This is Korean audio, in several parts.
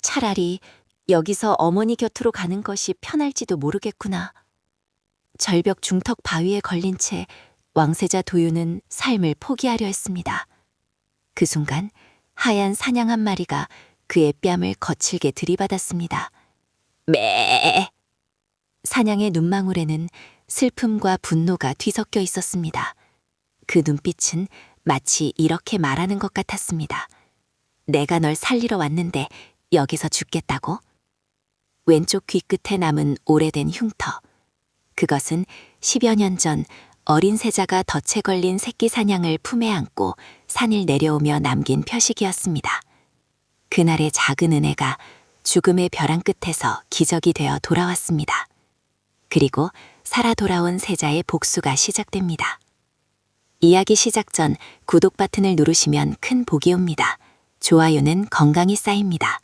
차라리 여기서 어머니 곁으로 가는 것이 편할지도 모르겠구나. 절벽 중턱 바위에 걸린 채 왕세자 도유는 삶을 포기하려 했습니다. 그 순간 하얀 사냥 한 마리가 그의 뺨을 거칠게 들이받았습니다. 매! 사냥의 눈망울에는 슬픔과 분노가 뒤섞여 있었습니다. 그 눈빛은 마치 이렇게 말하는 것 같았습니다. 내가 널 살리러 왔는데 여기서 죽겠다고? 왼쪽 귀끝에 남은 오래된 흉터. 그것은 10여 년 전 어린 세자가 덫에 걸린 새끼 사냥을 품에 안고 산을 내려오며 남긴 표식이었습니다. 그날의 작은 은혜가 죽음의 벼랑 끝에서 기적이 되어 돌아왔습니다. 그리고 살아 돌아온 세자의 복수가 시작됩니다. 이야기 시작 전 구독 버튼을 누르시면 큰 복이 옵니다. 좋아요는 건강히 쌓입니다.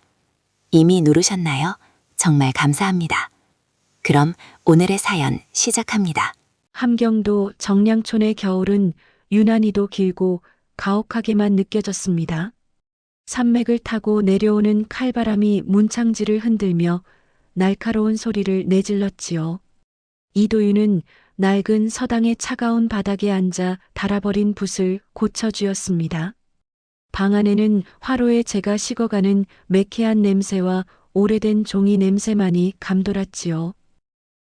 이미 누르셨나요? 정말 감사합니다. 그럼 오늘의 사연 시작합니다. 함경도 정량촌의 겨울은 유난히도 길고 가혹하게만 느껴졌습니다. 산맥을 타고 내려오는 칼바람이 문창지를 흔들며 날카로운 소리를 내질렀지요. 이도윤은 낡은 서당의 차가운 바닥에 앉아 닳아버린 붓을 고쳐주었습니다. 방 안에는 화로에 재가 식어가는 매캐한 냄새와 오래된 종이 냄새만이 감돌았지요.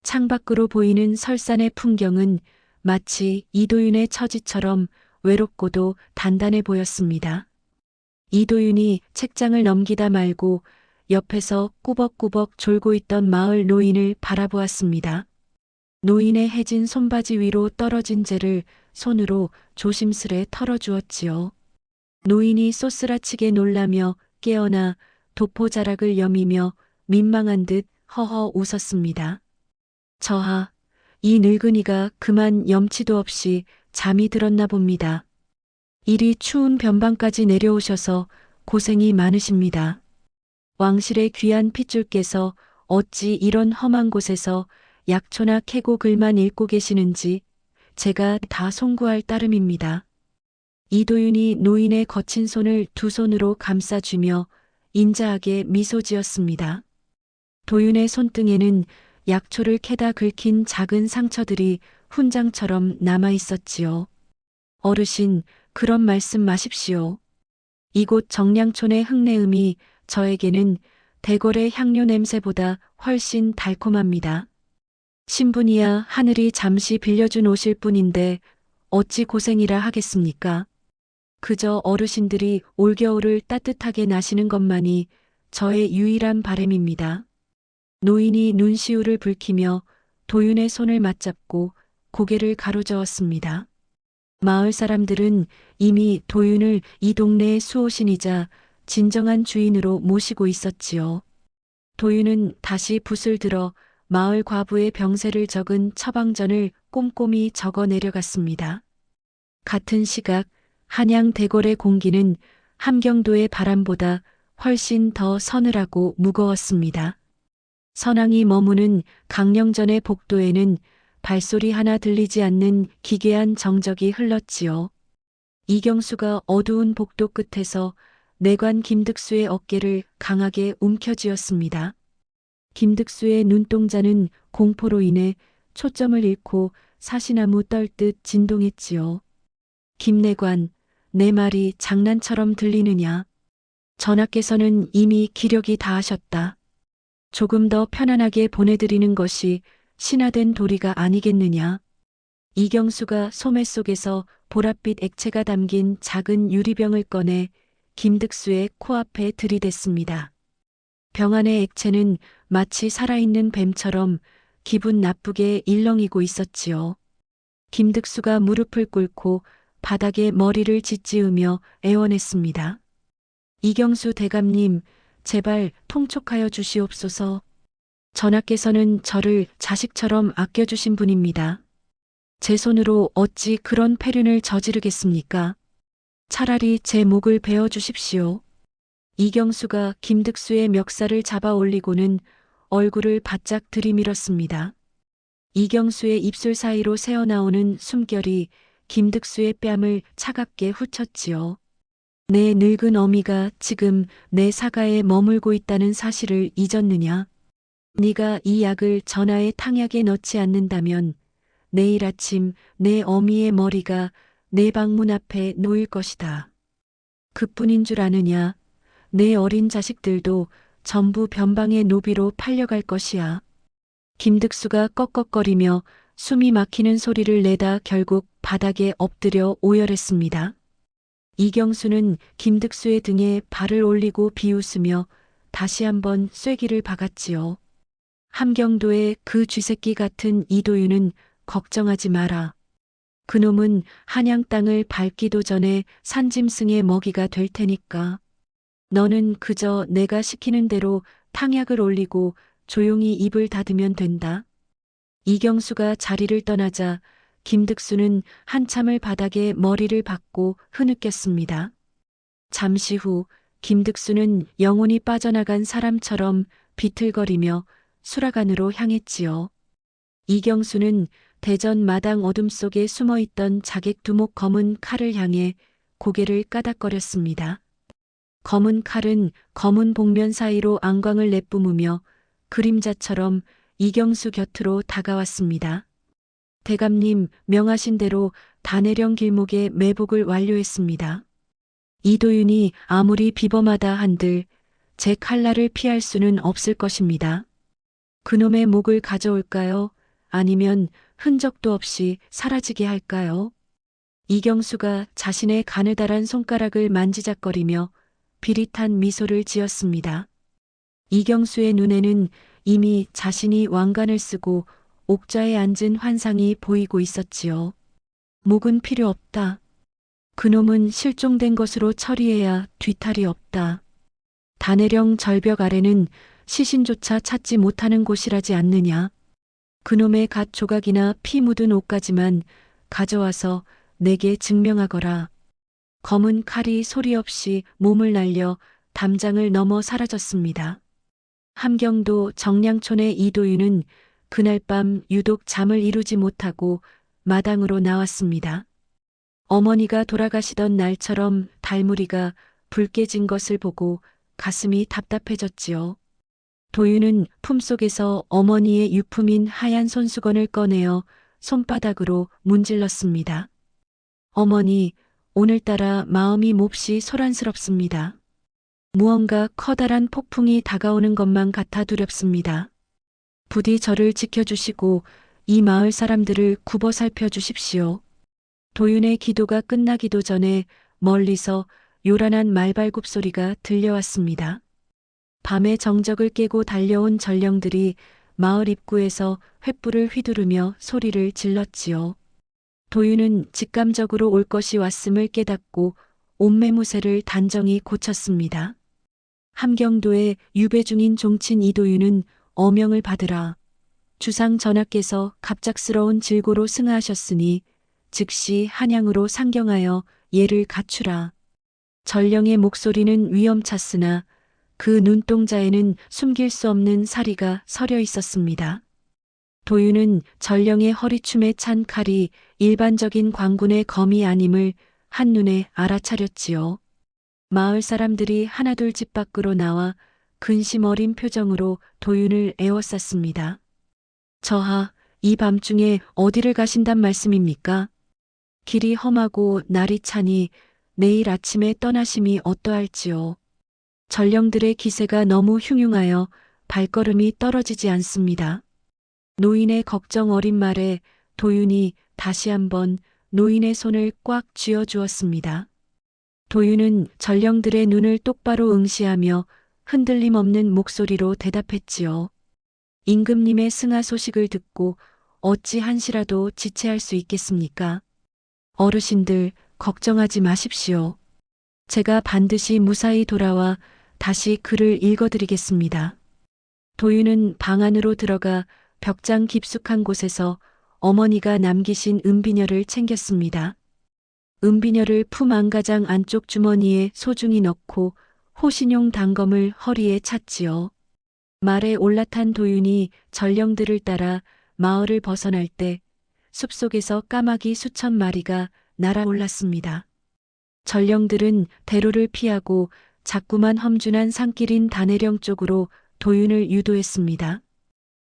창밖으로 보이는 설산의 풍경은 마치 이도윤의 처지처럼 외롭고도 단단해 보였습니다. 이도윤이 책장을 넘기다 말고 옆에서 꾸벅꾸벅 졸고 있던 마을 노인을 바라보았습니다. 노인의 해진 손바지 위로 떨어진 재를 손으로 조심스레 털어주었지요. 노인이 쏘스라치게 놀라며 깨어나 도포자락을 여미며 민망한 듯 허허 웃었습니다. 저하, 이 늙은이가 그만 염치도 없이 잠이 들었나 봅니다. 이리 추운 변방까지 내려오셔서 고생이 많으십니다. 왕실의 귀한 핏줄께서 어찌 이런 험한 곳에서 약초나 캐고 글만 읽고 계시는지 제가 다 송구할 따름입니다. 이도윤이 노인의 거친 손을 두 손으로 감싸주며 인자하게 미소 지었습니다. 도윤의 손등에는 약초를 캐다 긁힌 작은 상처들이 훈장처럼 남아 있었지요. 어르신, 그런 말씀 마십시오. 이곳 정량촌의 흙내음이 저에게는 대궐의 향료 냄새보다 훨씬 달콤합니다. 신분이야 하늘이 잠시 빌려준 옷일 뿐인데 어찌 고생이라 하겠습니까? 그저 어르신들이 올겨울을 따뜻하게 나시는 것만이 저의 유일한 바람입니다. 노인이 눈시울을 붉히며 도윤의 손을 맞잡고 고개를 가로저었습니다. 마을 사람들은 이미 도윤을 이 동네의 수호신이자 진정한 주인으로 모시고 있었지요. 도윤은 다시 붓을 들어 마을 과부의 병세를 적은 처방전을 꼼꼼히 적어 내려갔습니다. 같은 시각 한양 대궐의 공기는 함경도의 바람보다 훨씬 더 서늘하고 무거웠습니다. 선왕이 머무는 강령전의 복도에는 발소리 하나 들리지 않는 기괴한 정적이 흘렀지요. 이경수가 어두운 복도 끝에서 내관 김득수의 어깨를 강하게 움켜쥐었습니다. 김득수의 눈동자는 공포로 인해 초점을 잃고 사시나무 떨듯 진동했지요. 김내관, 내 말이 장난처럼 들리느냐. 전하께서는 이미 기력이 다하셨다. 조금 더 편안하게 보내드리는 것이 신하된 도리가 아니겠느냐. 이경수가 소매 속에서 보랏빛 액체가 담긴 작은 유리병을 꺼내 김득수의 코앞에 들이댔습니다. 병 안의 액체는 마치 살아있는 뱀처럼 기분 나쁘게 일렁이고 있었지요. 김득수가 무릎을 꿇고 바닥에 머리를 짓지으며 애원했습니다. 이경수 대감님, 제발 통촉하여 주시옵소서. 전하께서는 저를 자식처럼 아껴주신 분입니다. 제 손으로 어찌 그런 폐륜을 저지르겠습니까? 차라리 제 목을 베어 주십시오. 이경수가 김득수의 멱살을 잡아 올리고는 얼굴을 바짝 들이밀었습니다. 이경수의 입술 사이로 새어나오는 숨결이 김득수의 뺨을 차갑게 후쳤지요. 내 늙은 어미가 지금 내 사가에 머물고 있다는 사실을 잊었느냐? 네가 이 약을 전하의 탕약에 넣지 않는다면 내일 아침 내 어미의 머리가 내 방문 앞에 놓일 것이다. 그뿐인 줄 아느냐? 내 어린 자식들도 전부 변방의 노비로 팔려갈 것이야. 김득수가 꺽꺽거리며 숨이 막히는 소리를 내다 결국 바닥에 엎드려 오열했습니다. 이경수는 김득수의 등에 발을 올리고 비웃으며 다시 한번 쐐기를 박았지요. 함경도의 그 쥐새끼 같은 이도윤은 걱정하지 마라. 그놈은 한양 땅을 밟기도 전에 산짐승의 먹이가 될 테니까. 너는 그저 내가 시키는 대로 탕약을 올리고 조용히 입을 닫으면 된다. 이경수가 자리를 떠나자 김득수는 한참을 바닥에 머리를 박고 흐느꼈습니다. 잠시 후 김득수는 영혼이 빠져나간 사람처럼 비틀거리며 수라간으로 향했지요. 이경수는 대전 마당 어둠 속에 숨어있던 자객 두목 검은 칼을 향해 고개를 까닥거렸습니다. 검은 칼은 검은 복면 사이로 안광을 내뿜으며 그림자처럼 이경수 곁으로 다가왔습니다. 대감님 명하신 대로 다내령 길목에 매복을 완료했습니다. 이도윤이 아무리 비범하다 한들 제 칼날을 피할 수는 없을 것입니다. 그놈의 목을 가져올까요? 아니면 흔적도 없이 사라지게 할까요? 이경수가 자신의 가느다란 손가락을 만지작거리며 비릿한 미소를 지었습니다. 이경수의 눈에는 이미 자신이 왕관을 쓰고 옥좌에 앉은 환상이 보이고 있었지요. 목은 필요 없다. 그놈은 실종된 것으로 처리해야 뒤탈이 없다. 다내령 절벽 아래는 시신조차 찾지 못하는 곳이라지 않느냐. 그놈의 갓 조각이나 피 묻은 옷까지만 가져와서 내게 증명하거라. 검은 칼이 소리 없이 몸을 날려 담장을 넘어 사라졌습니다. 함경도 정량촌의 이도윤은 그날 밤 유독 잠을 이루지 못하고 마당으로 나왔습니다. 어머니가 돌아가시던 날처럼 달무리가 붉게 진 것을 보고 가슴이 답답해졌지요. 도윤은 품속에서 어머니의 유품인 하얀 손수건을 꺼내어 손바닥으로 문질렀습니다. 어머니, 오늘따라 마음이 몹시 소란스럽습니다. 무언가 커다란 폭풍이 다가오는 것만 같아 두렵습니다. 부디 저를 지켜주시고 이 마을 사람들을 굽어 살펴주십시오. 도윤의 기도가 끝나기도 전에 멀리서 요란한 말발굽 소리가 들려왔습니다. 밤의 정적을 깨고 달려온 전령들이 마을 입구에서 횃불을 휘두르며 소리를 질렀지요. 도윤은 직감적으로 올 것이 왔음을 깨닫고 옷매무새를 단정히 고쳤습니다. 함경도에 유배 중인 종친 이도윤은 어명을 받으라. 주상 전하께서 갑작스러운 질고로 승하하셨으니 즉시 한양으로 상경하여 예를 갖추라. 전령의 목소리는 위엄찼으나 그 눈동자에는 숨길 수 없는 사리가 서려 있었습니다. 도윤은 전령의 허리춤에 찬 칼이 일반적인 광군의 검이 아님을 한눈에 알아차렸지요. 마을 사람들이 하나둘 집 밖으로 나와 근심 어린 표정으로 도윤을 에워쌌습니다. 저하, 이 밤중에 어디를 가신단 말씀입니까? 길이 험하고 날이 차니 내일 아침에 떠나심이 어떠할지요. 전령들의 기세가 너무 흉흉하여 발걸음이 떨어지지 않습니다. 노인의 걱정 어린 말에 도윤이 다시 한번 노인의 손을 꽉 쥐어주었습니다. 도윤은 전령들의 눈을 똑바로 응시하며 흔들림 없는 목소리로 대답했지요. 임금님의 승하 소식을 듣고 어찌 한시라도 지체할 수 있겠습니까? 어르신들 걱정하지 마십시오. 제가 반드시 무사히 돌아와 다시 글을 읽어드리겠습니다. 도윤은 방 안으로 들어가 벽장 깊숙한 곳에서 어머니가 남기신 은비녀를 챙겼습니다. 은비녀를 품 안가장 안쪽 주머니에 소중히 넣고 호신용 단검을 허리에 찼지요. 말에 올라탄 도윤이 전령들을 따라 마을을 벗어날 때 숲속에서 까마귀 수천 마리가 날아올랐습니다. 전령들은 대로를 피하고 자꾸만 험준한 산길인 다내령 쪽으로 도윤을 유도했습니다.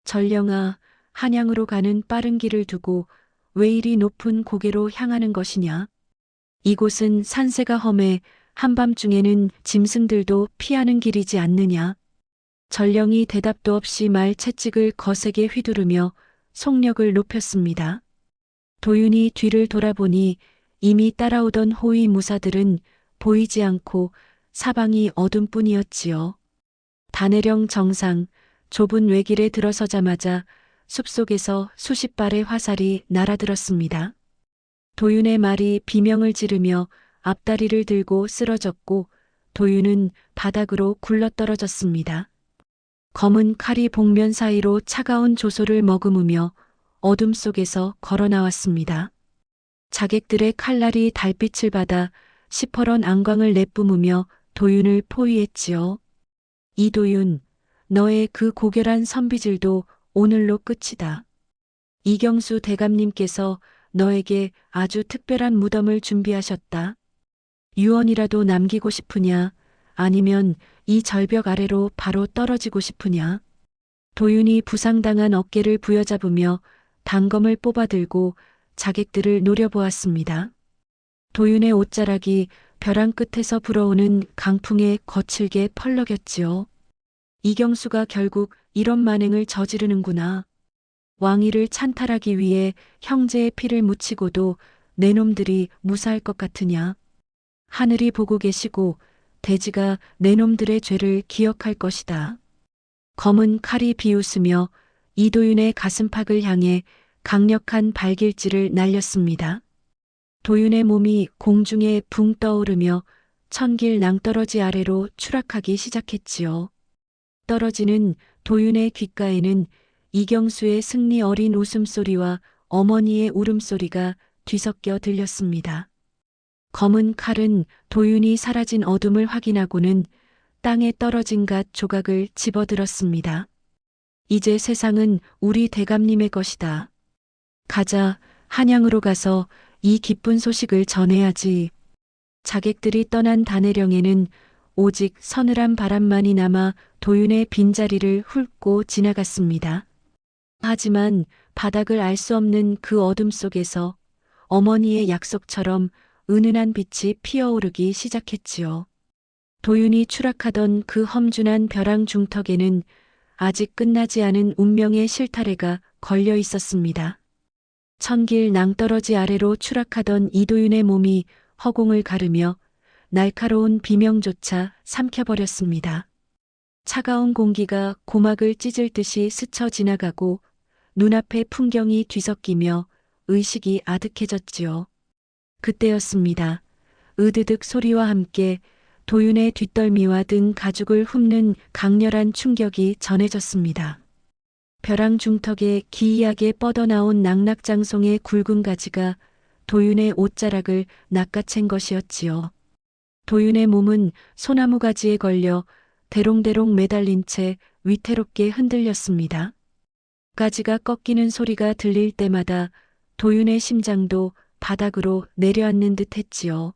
전령아, 한양으로 가는 빠른 길을 두고 왜 이리 높은 고개로 향하는 것이냐? 이곳은 산세가 험해 한밤중에는 짐승들도 피하는 길이지 않느냐? 전령이 대답도 없이 말 채찍을 거세게 휘두르며 속력을 높였습니다. 도윤이 뒤를 돌아보니 이미 따라오던 호위 무사들은 보이지 않고 사방이 어둠뿐이었지요. 다내령 정상, 좁은 외길에 들어서자마자 숲속에서 수십 발의 화살이 날아들었습니다. 도윤의 말이 비명을 지르며 앞다리를 들고 쓰러졌고 도윤은 바닥으로 굴러떨어졌습니다. 검은 칼이 복면 사이로 차가운 조소를 머금으며 어둠 속에서 걸어 나왔습니다. 자객들의 칼날이 달빛을 받아 시퍼런 안광을 내뿜으며 도윤을 포위했지요. 이도윤, 너의 그 고결한 선비질도 오늘로 끝이다. 이경수 대감님께서 너에게 아주 특별한 무덤을 준비하셨다. 유언이라도 남기고 싶으냐? 아니면 이 절벽 아래로 바로 떨어지고 싶으냐? 도윤이 부상당한 어깨를 부여잡으며 단검을 뽑아들고 자객들을 노려보았습니다. 도윤의 옷자락이 벼랑 끝에서 불어오는 강풍에 거칠게 펄럭였지요. 이경수가 결국 이런 만행을 저지르는구나. 왕위를 찬탈하기 위해 형제의 피를 묻히고도 내 놈들이 무사할 것 같으냐. 하늘이 보고 계시고 대지가 내 놈들의 죄를 기억할 것이다. 검은 칼이 비웃으며 이도윤의 가슴팍을 향해 강력한 발길질을 날렸습니다. 도윤의 몸이 공중에 붕 떠오르며 천길 낭떠러지 아래로 추락하기 시작했지요. 떨어지는 도윤의 귓가에는 이경수의 승리 어린 웃음소리와 어머니의 울음소리가 뒤섞여 들렸습니다. 검은 칼은 도윤이 사라진 어둠을 확인하고는 땅에 떨어진 갓 조각을 집어들었습니다. 이제 세상은 우리 대감님의 것이다. 가자, 한양으로 가서 이 기쁜 소식을 전해야지. 자객들이 떠난 다내령에는 오직 서늘한 바람만이 남아 도윤의 빈자리를 훑고 지나갔습니다. 하지만 바닥을 알 수 없는 그 어둠 속에서 어머니의 약속처럼 은은한 빛이 피어오르기 시작했지요. 도윤이 추락하던 그 험준한 벼랑 중턱에는 아직 끝나지 않은 운명의 실타래가 걸려 있었습니다. 천길 낭떠러지 아래로 추락하던 이도윤의 몸이 허공을 가르며 날카로운 비명조차 삼켜버렸습니다. 차가운 공기가 고막을 찢을 듯이 스쳐 지나가고 눈앞의 풍경이 뒤섞이며 의식이 아득해졌지요. 그때였습니다. 으드득 소리와 함께 도윤의 뒷덜미와 등 가죽을 훑는 강렬한 충격이 전해졌습니다. 벼랑 중턱에 기이하게 뻗어나온 낙낙장송의 굵은 가지가 도윤의 옷자락을 낚아챈 것이었지요. 도윤의 몸은 소나무 가지에 걸려 대롱대롱 매달린 채 위태롭게 흔들렸습니다. 가지가 꺾이는 소리가 들릴 때마다 도윤의 심장도 바닥으로 내려앉는 듯 했지요.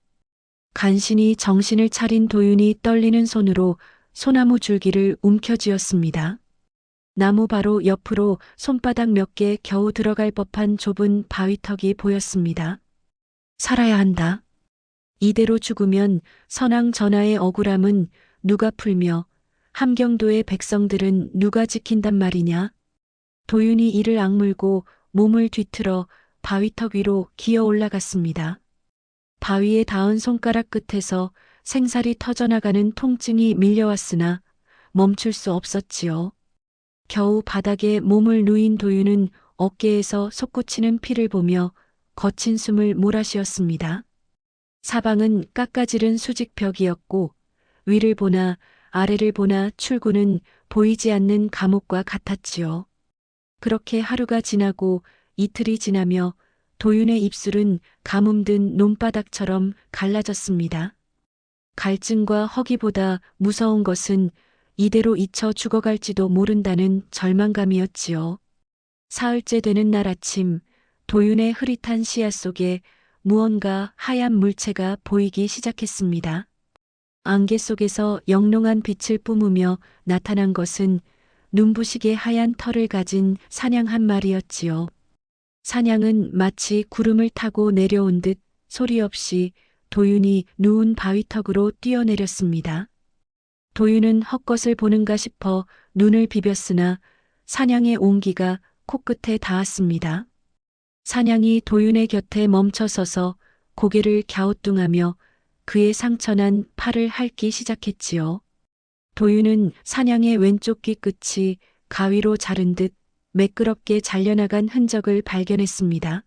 간신히 정신을 차린 도윤이 떨리는 손으로 소나무 줄기를 움켜쥐었습니다. 나무 바로 옆으로 손바닥 몇 개 겨우 들어갈 법한 좁은 바위턱이 보였습니다. 살아야 한다. 이대로 죽으면 선왕 전하의 억울함은 누가 풀며 함경도의 백성들은 누가 지킨단 말이냐. 도윤이 이를 악물고 몸을 뒤틀어 바위턱 위로 기어 올라갔습니다. 바위에 닿은 손가락 끝에서 생살이 터져나가는 통증이 밀려왔으나 멈출 수 없었지요. 겨우 바닥에 몸을 누인 도윤은 어깨에서 솟구치는 피를 보며 거친 숨을 몰아쉬었습니다. 사방은 깎아지른 수직벽이었고 위를 보나 아래를 보나 출구는 보이지 않는 감옥과 같았지요. 그렇게 하루가 지나고 이틀이 지나며 도윤의 입술은 가뭄든 논바닥처럼 갈라졌습니다. 갈증과 허기보다 무서운 것은 이대로 잊혀 죽어갈지도 모른다는 절망감이었지요. 사흘째 되는 날 아침 도윤의 흐릿한 시야 속에 무언가 하얀 물체가 보이기 시작했습니다. 안개 속에서 영롱한 빛을 뿜으며 나타난 것은 눈부시게 하얀 털을 가진 사냥 한 마리였지요. 사냥은 마치 구름을 타고 내려온 듯 소리 없이 도윤이 누운 바위턱으로 뛰어내렸습니다. 도윤은 헛것을 보는가 싶어 눈을 비볐으나 사냥의 온기가 코끝에 닿았습니다. 사냥이 도윤의 곁에 멈춰서서 고개를 갸우뚱하며 그의 상처난 팔을 핥기 시작했지요. 도윤은 사냥의 왼쪽 귀 끝이 가위로 자른 듯 매끄럽게 잘려나간 흔적을 발견했습니다.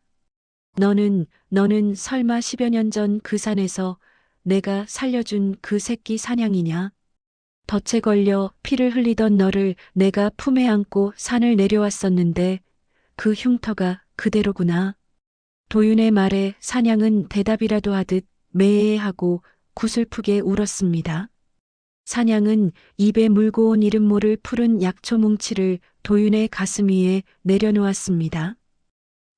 너는 설마 10여 년 전 그 산에서 내가 살려준 그 새끼 사냥이냐? 덫에 걸려 피를 흘리던 너를 내가 품에 안고 산을 내려왔었는데 그 흉터가 그대로구나. 도윤의 말에 사냥은 대답이라도 하듯 매해하고 구슬프게 울었습니다. 사냥은 입에 물고 온 이름 모를 푸른 약초 뭉치를 도윤의 가슴 위에 내려놓았습니다.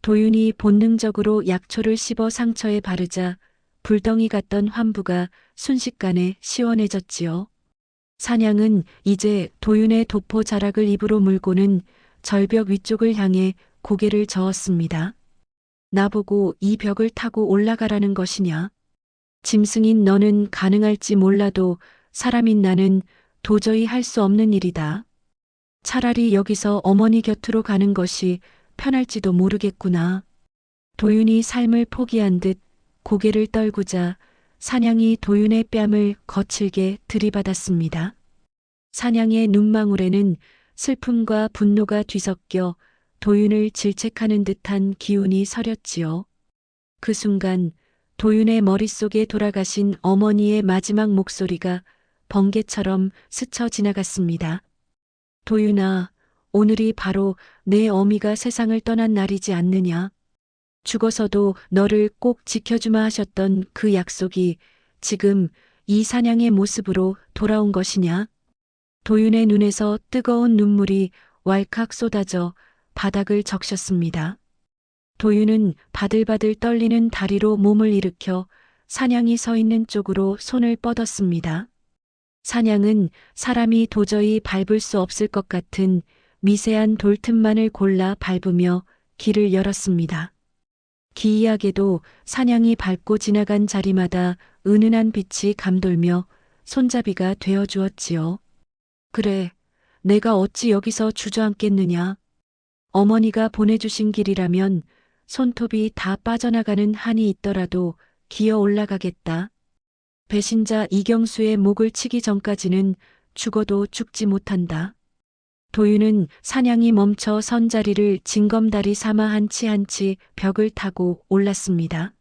도윤이 본능적으로 약초를 씹어 상처에 바르자 불덩이 같던 환부가 순식간에 시원해졌지요. 사냥은 이제 도윤의 도포 자락을 입으로 물고는 절벽 위쪽을 향해 고개를 저었습니다. 나보고 이 벽을 타고 올라가라는 것이냐? 짐승인 너는 가능할지 몰라도 사람인 나는 도저히 할 수 없는 일이다. 차라리 여기서 어머니 곁으로 가는 것이 편할지도 모르겠구나. 도윤이 삶을 포기한 듯 고개를 떨구자 사냥이 도윤의 뺨을 거칠게 들이받았습니다. 사냥의 눈망울에는 슬픔과 분노가 뒤섞여 도윤을 질책하는 듯한 기운이 서렸지요. 그 순간 도윤의 머릿속에 돌아가신 어머니의 마지막 목소리가 번개처럼 스쳐 지나갔습니다. 도윤아, 오늘이 바로 내 어미가 세상을 떠난 날이지 않느냐. 죽어서도 너를 꼭 지켜주마 하셨던 그 약속이 지금 이 사냥의 모습으로 돌아온 것이냐. 도윤의 눈에서 뜨거운 눈물이 왈칵 쏟아져 바닥을 적셨습니다. 도윤은 바들바들 떨리는 다리로 몸을 일으켜 사냥이 서 있는 쪽으로 손을 뻗었습니다. 사냥은 사람이 도저히 밟을 수 없을 것 같은 미세한 돌틈만을 골라 밟으며 길을 열었습니다. 기이하게도 사냥이 밟고 지나간 자리마다 은은한 빛이 감돌며 손잡이가 되어 주었지요. 그래, 내가 어찌 여기서 주저앉겠느냐. 어머니가 보내주신 길이라면 손톱이 다 빠져나가는 한이 있더라도 기어 올라가겠다. 배신자 이경수의 목을 치기 전까지는 죽어도 죽지 못한다. 도윤은 사냥이 멈춰 선 자리를 징검다리 삼아 한치 한치 벽을 타고 올랐습니다.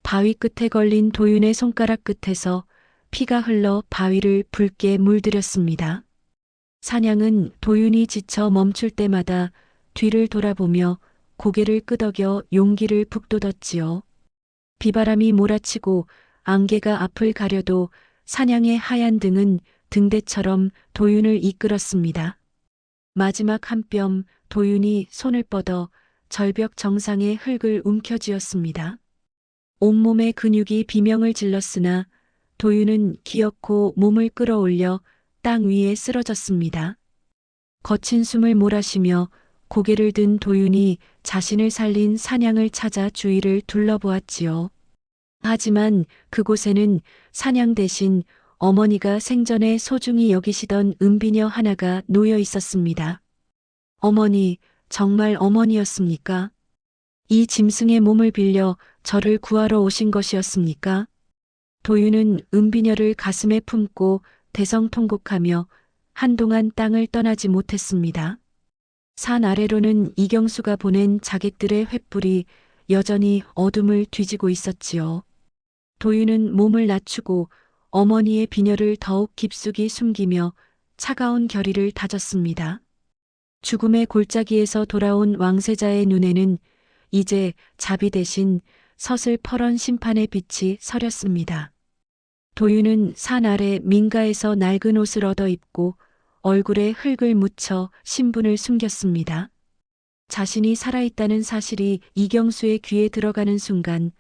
바위 끝에 걸린 도윤의 손가락 끝에서 피가 흘러 바위를 붉게 물들였습니다. 사냥은 도윤이 지쳐 멈출 때마다 뒤를 돌아보며 고개를 끄덕여 용기를 북돋았지요. 비바람이 몰아치고 안개가 앞을 가려도 사냥의 하얀 등은 등대처럼 도윤을 이끌었습니다. 마지막 한 뼘 도윤이 손을 뻗어 절벽 정상의 흙을 움켜쥐었습니다. 온몸의 근육이 비명을 질렀으나 도윤은 기어코 몸을 끌어올려 땅 위에 쓰러졌습니다. 거친 숨을 몰아쉬며 고개를 든 도윤이 자신을 살린 사냥을 찾아 주위를 둘러보았지요. 하지만 그곳에는 사냥 대신 어머니가 생전에 소중히 여기시던 은비녀 하나가 놓여 있었습니다. 어머니, 정말 어머니였습니까? 이 짐승의 몸을 빌려 저를 구하러 오신 것이었습니까? 도윤은 은비녀를 가슴에 품고 대성통곡하며 한동안 땅을 떠나지 못했습니다. 산 아래로는 이경수가 보낸 자객들의 횃불이 여전히 어둠을 뒤지고 있었지요. 도윤은 몸을 낮추고 어머니의 비녀를 더욱 깊숙이 숨기며 차가운 결의를 다졌습니다. 죽음의 골짜기에서 돌아온 왕세자의 눈에는 이제 자비 대신 서슬퍼런 심판의 빛이 서렸습니다. 도윤은 산 아래 민가에서 낡은 옷을 얻어 입고 얼굴에 흙을 묻혀 신분을 숨겼습니다. 자신이 살아있다는 사실이 이경수의 귀에 들어가는 순간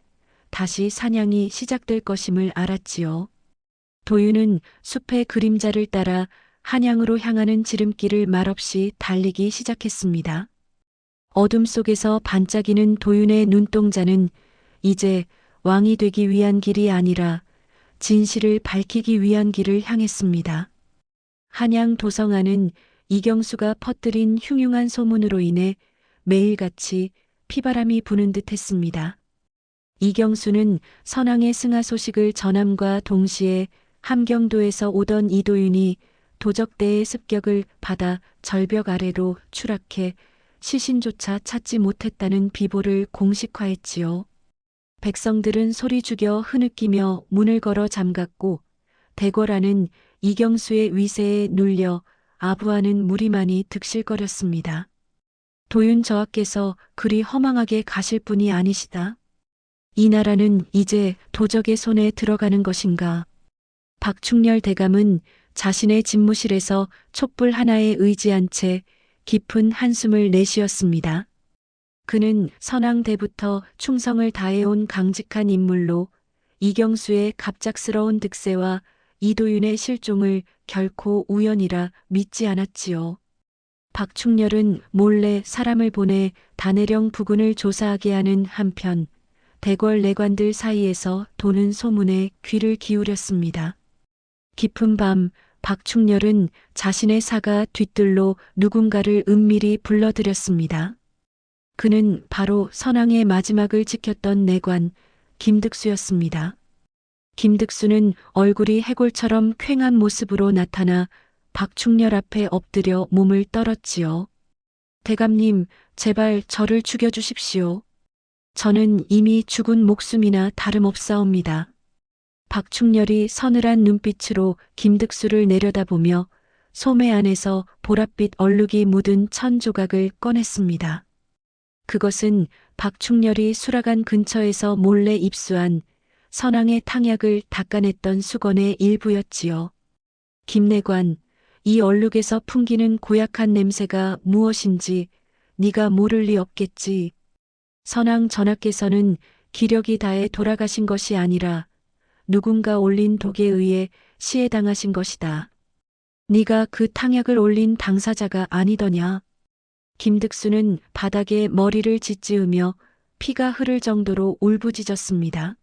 다시 사냥이 시작될 것임을 알았지요. 도윤은 숲의 그림자를 따라 한양으로 향하는 지름길을 말없이 달리기 시작했습니다. 어둠 속에서 반짝이는 도윤의 눈동자는 이제 왕이 되기 위한 길이 아니라 진실을 밝히기 위한 길을 향했습니다. 한양 도성안은 이경수가 퍼뜨린 흉흉한 소문으로 인해 매일같이 피바람이 부는 듯 했습니다. 이경수는 선왕의 승하 소식을 전함과 동시에 함경도에서 오던 이도윤이 도적대의 습격을 받아 절벽 아래로 추락해 시신조차 찾지 못했다는 비보를 공식화했지요. 백성들은 소리 죽여 흐느끼며 문을 걸어 잠갔고 대궐안은 이경수의 위세에 눌려 아부하는 무리만이 득실거렸습니다. 도윤 저하께서 그리 허망하게 가실 분이 아니시다. 이 나라는 이제 도적의 손에 들어가는 것인가. 박충렬 대감은 자신의 집무실에서 촛불 하나에 의지한 채 깊은 한숨을 내쉬었습니다. 그는 선왕 때부터 충성을 다해온 강직한 인물로 이경수의 갑작스러운 득세와 이도윤의 실종을 결코 우연이라 믿지 않았지요. 박충렬은 몰래 사람을 보내 단해령 부근을 조사하게 하는 한편 대궐 내관들 사이에서 도는 소문에 귀를 기울였습니다. 깊은 밤 박충렬은 자신의 사가 뒤뜰로 누군가를 은밀히 불러들였습니다. 그는 바로 선왕의 마지막을 지켰던 내관 김득수였습니다. 김득수는 얼굴이 해골처럼 퀭한 모습으로 나타나 박충렬 앞에 엎드려 몸을 떨었지요. 대감님, 제발 저를 죽여주십시오. 저는 이미 죽은 목숨이나 다름없사옵니다. 박충렬이 서늘한 눈빛으로 김득수를 내려다보며 소매 안에서 보랏빛 얼룩이 묻은 천 조각을 꺼냈습니다. 그것은 박충렬이 수라간 근처에서 몰래 입수한 선왕의 탕약을 닦아냈던 수건의 일부였지요. 김내관, 이 얼룩에서 풍기는 고약한 냄새가 무엇인지 네가 모를 리 없겠지. 선왕 전하께서는 기력이 다해 돌아가신 것이 아니라 누군가 올린 독에 의해 시해당하신 것이다. 네가 그 탕약을 올린 당사자가 아니더냐. 김득수는 바닥에 머리를 짓지으며 피가 흐를 정도로 울부짖었습니다.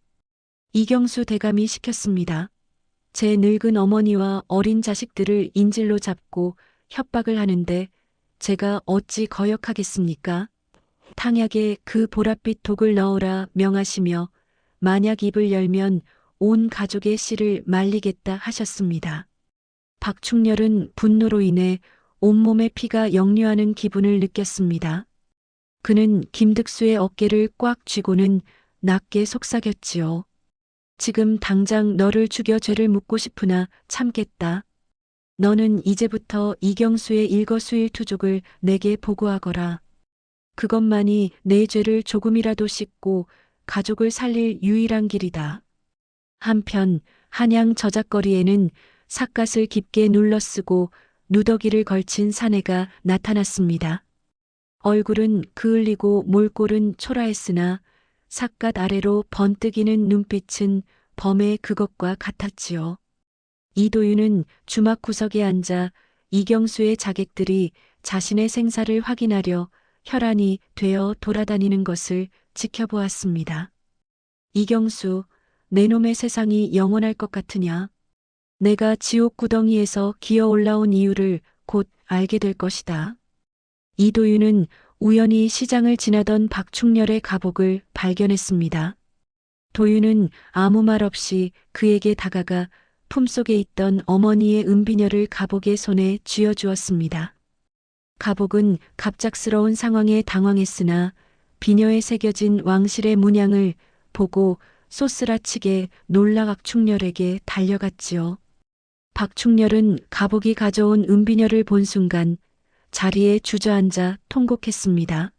이경수 대감이 시켰습니다. 제 늙은 어머니와 어린 자식들을 인질로 잡고 협박을 하는데 제가 어찌 거역하겠습니까? 탕약에 그 보랏빛 독을 넣으라 명하시며 만약 입을 열면 온 가족의 씨를 말리겠다 하셨습니다. 박충렬은 분노로 인해 온몸의 피가 역류하는 기분을 느꼈습니다. 그는 김득수의 어깨를 꽉 쥐고는 낮게 속삭였지요. 지금 당장 너를 죽여 죄를 묻고 싶으나 참겠다. 너는 이제부터 이경수의 일거수일투족을 내게 보고하거라. 그것만이 내 죄를 조금이라도 씻고 가족을 살릴 유일한 길이다. 한편 한양 저작거리에는 삿갓을 깊게 눌러쓰고 누더기를 걸친 사내가 나타났습니다. 얼굴은 그을리고 몰골은 초라했으나 삿갓 아래로 번뜩이는 눈빛은 범의 그것과 같았지요. 이도윤은 주막 구석에 앉아 이경수의 자객들이 자신의 생사를 확인하려 혈안이 되어 돌아다니는 것을 지켜보았습니다. 이경수, 내 놈의 세상이 영원할 것 같으냐? 내가 지옥 구덩이에서 기어 올라온 이유를 곧 알게 될 것이다. 이도윤은 우연히 시장을 지나던 박충렬의 갑옷을 발견했습니다. 도윤은 아무 말 없이 그에게 다가가 품속에 있던 어머니의 은비녀를 갑옥의 손에 쥐어주었습니다. 갑옥은 갑작스러운 상황에 당황했으나 비녀에 새겨진 왕실의 문양을 보고 쏘스라치게 놀라 박충렬에게 달려갔지요. 박충렬은 갑옥이 가져온 은비녀를 본 순간 자리에 주저앉아 통곡했습니다.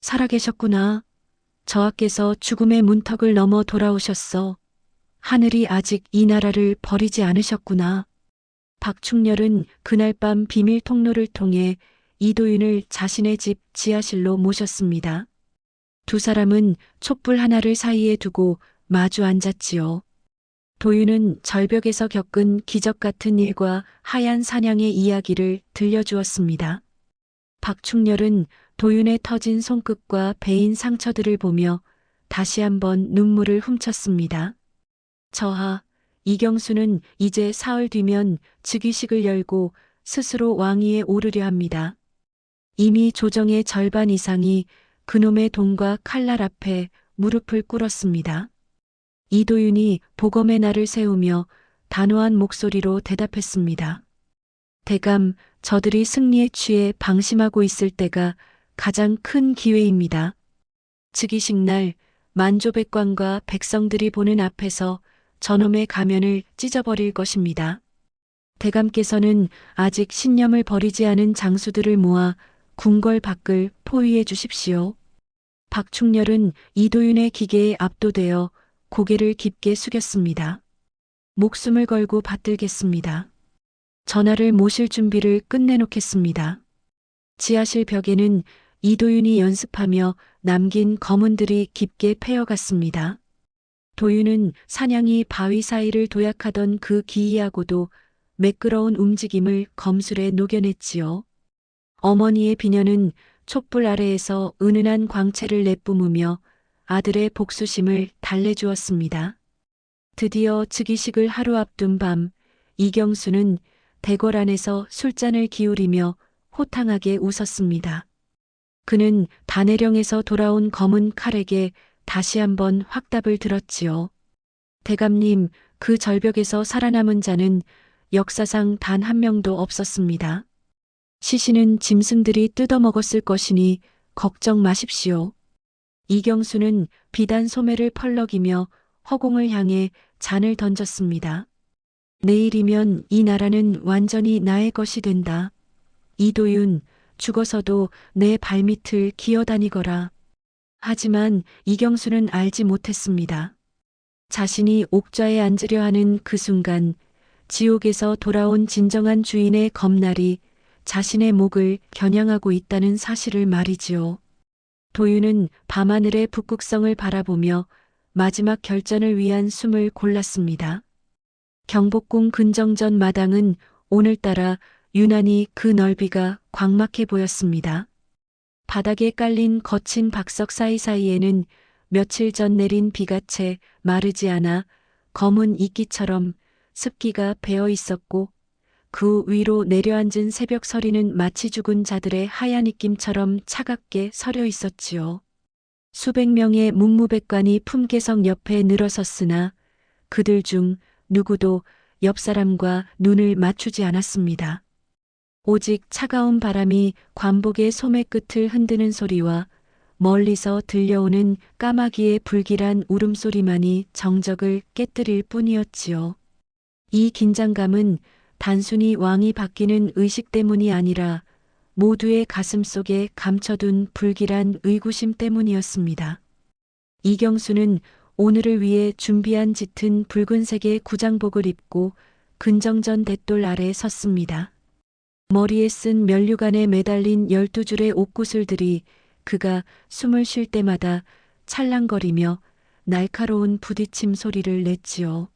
살아계셨구나. 저하께서 죽음의 문턱을 넘어 돌아오셨어. 하늘이 아직 이 나라를 버리지 않으셨구나. 박충렬은 그날 밤 비밀 통로를 통해 이도윤을 자신의 집 지하실로 모셨습니다. 두 사람은 촛불 하나를 사이에 두고 마주 앉았지요. 도윤은 절벽에서 겪은 기적 같은 일과 하얀 사냥의 이야기를 들려주었습니다. 박충렬은 도윤의 터진 손끝과 베인 상처들을 보며 다시 한번 눈물을 훔쳤습니다. 저하, 이경수는 이제 사흘 뒤면 즉위식을 열고 스스로 왕위에 오르려 합니다. 이미 조정의 절반 이상이 그놈의 돈과 칼날 앞에 무릎을 꿇었습니다. 이도윤이 보검의 날을 세우며 단호한 목소리로 대답했습니다. 대감, 저들이 승리에 취해 방심하고 있을 때가 가장 큰 기회입니다. 즉위식 날 만조백관과 백성들이 보는 앞에서 저놈의 가면을 찢어버릴 것입니다. 대감께서는 아직 신념을 버리지 않은 장수들을 모아 궁궐 밖을 포위해 주십시오. 박충렬은 이도윤의 기계에 압도되어 고개를 깊게 숙였습니다. 목숨을 걸고 받들겠습니다. 전하를 모실 준비를 끝내놓겠습니다. 지하실 벽에는 이도윤이 연습하며 남긴 검은들이 깊게 패여갔습니다. 도윤은 사냥이 바위 사이를 도약하던 그 기이하고도 매끄러운 움직임을 검술에 녹여냈지요. 어머니의 비녀는 촛불 아래에서 은은한 광채를 내뿜으며 아들의 복수심을 달래주었습니다. 드디어 즉위식을 하루 앞둔 밤, 이경수는 대궐 안에서 술잔을 기울이며 호탕하게 웃었습니다. 그는 단해령에서 돌아온 검은 칼에게 다시 한번 확답을 들었지요. 대감님, 그 절벽에서 살아남은 자는 역사상 단 한 명도 없었습니다. 시신은 짐승들이 뜯어먹었을 것이니 걱정 마십시오. 이경수는 비단 소매를 펄럭이며 허공을 향해 잔을 던졌습니다. 내일이면 이 나라는 완전히 나의 것이 된다. 이도윤, 죽어서도 내 발밑을 기어다니거라. 하지만 이경수는 알지 못했습니다. 자신이 옥좌에 앉으려 하는 그 순간 지옥에서 돌아온 진정한 주인의 검날이 자신의 목을 겨냥하고 있다는 사실을 말이지요. 도윤은 밤하늘의 북극성을 바라보며 마지막 결전을 위한 숨을 골랐습니다. 경복궁 근정전 마당은 오늘따라 유난히 그 넓이가 광막해 보였습니다. 바닥에 깔린 거친 박석 사이사이에는 며칠 전 내린 비가 채 마르지 않아 검은 이끼처럼 습기가 배어 있었고 그 위로 내려앉은 새벽 서리는 마치 죽은 자들의 하얀 입김처럼 차갑게 서려 있었지요. 수백 명의 문무백관이 품계석 옆에 늘어섰으나 그들 중 누구도 옆 사람과 눈을 맞추지 않았습니다. 오직 차가운 바람이 관복의 소매 끝을 흔드는 소리와 멀리서 들려오는 까마귀의 불길한 울음소리만이 정적을 깨뜨릴 뿐이었지요. 이 긴장감은 단순히 왕이 바뀌는 의식 때문이 아니라 모두의 가슴 속에 감춰둔 불길한 의구심 때문이었습니다. 이경수는 오늘을 위해 준비한 짙은 붉은색의 구장복을 입고 근정전 돛돌 아래 섰습니다. 머리에 쓴 면류관에 매달린 12줄의 옷구슬들이 그가 숨을 쉴 때마다 찰랑거리며 날카로운 부딪힘 소리를 냈지요.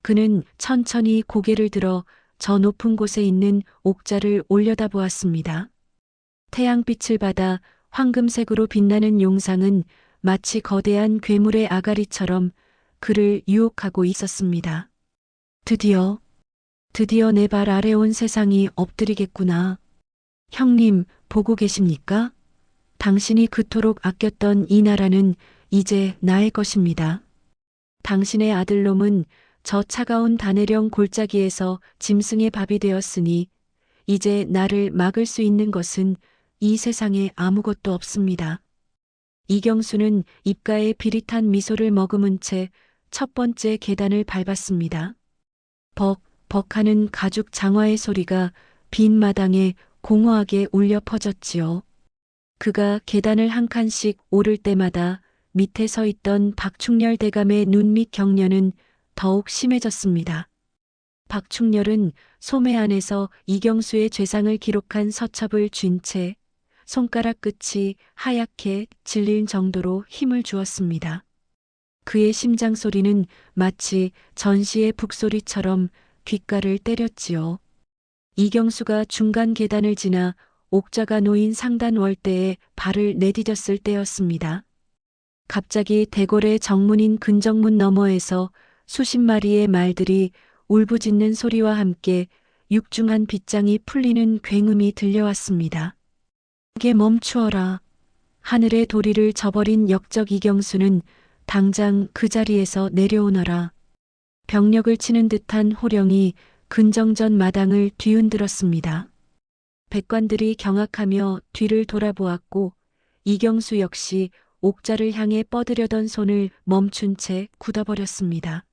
그는 천천히 고개를 들어 저 높은 곳에 있는 옥자를 올려다보았습니다. 태양빛을 받아 황금색으로 빛나는 용상은 마치 거대한 괴물의 아가리처럼 그를 유혹하고 있었습니다. 드디어 내 발 아래 온 세상이 엎드리겠구나. 형님, 보고 계십니까? 당신이 그토록 아꼈던 이 나라는 이제 나의 것입니다. 당신의 아들놈은 저 차가운 단해령 골짜기에서 짐승의 밥이 되었으니 이제 나를 막을 수 있는 것은 이 세상에 아무것도 없습니다. 이경수는 입가에 비릿한 미소를 머금은 채 첫 번째 계단을 밟았습니다. 벅벅하는 가죽 장화의 소리가 빈 마당에 공허하게 울려 퍼졌지요. 그가 계단을 한 칸씩 오를 때마다 밑에 서 있던 박충렬 대감의 눈 밑 경련은 더욱 심해졌습니다. 박충렬은 소매 안에서 이경수의 죄상을 기록한 서첩을 쥔 채 손가락 끝이 하얗게 질릴 정도로 힘을 주었습니다. 그의 심장 소리는 마치 전시의 북소리처럼 귓가를 때렸지요. 이경수가 중간 계단을 지나 옥자가 놓인 상단 월대에 발을 내디뎠을 때였습니다. 갑자기 대궐의 정문인 근정문 너머에서 수십 마리의 말들이 울부짖는 소리와 함께 육중한 빗장이 풀리는 굉음이 들려왔습니다. 이게 멈추어라. 하늘의 도리를 저버린 역적 이경수는 당장 그 자리에서 내려오너라. 병력을 치는 듯한 호령이 근정전 마당을 뒤흔들었습니다. 백관들이 경악하며 뒤를 돌아보았고 이경수 역시 옥자를 향해 뻗으려던 손을 멈춘 채 굳어버렸습니다.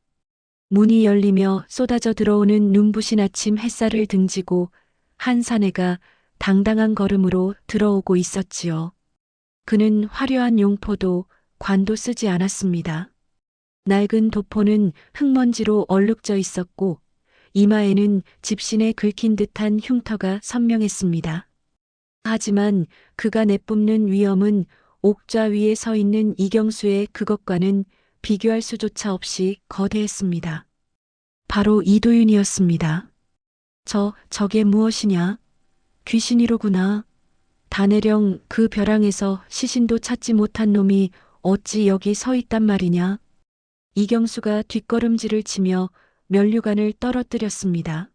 문이 열리며 쏟아져 들어오는 눈부신 아침 햇살을 등지고 한 사내가 당당한 걸음으로 들어오고 있었지요. 그는 화려한 용포도 관도 쓰지 않았습니다. 낡은 도포는 흙먼지로 얼룩져 있었고 이마에는 집신에 긁힌 듯한 흉터가 선명했습니다. 하지만 그가 내뿜는 위엄은 옥좌 위에 서 있는 이경수의 그것과는 비교할 수조차 없이 거대했습니다. 바로 이도윤이었습니다. 저게 무엇이냐? 귀신이로구나. 다내령 그 벼랑에서 시신도 찾지 못한 놈이 어찌 여기 서 있단 말이냐? 이경수가 뒷걸음질을 치며 면류관을 떨어뜨렸습니다.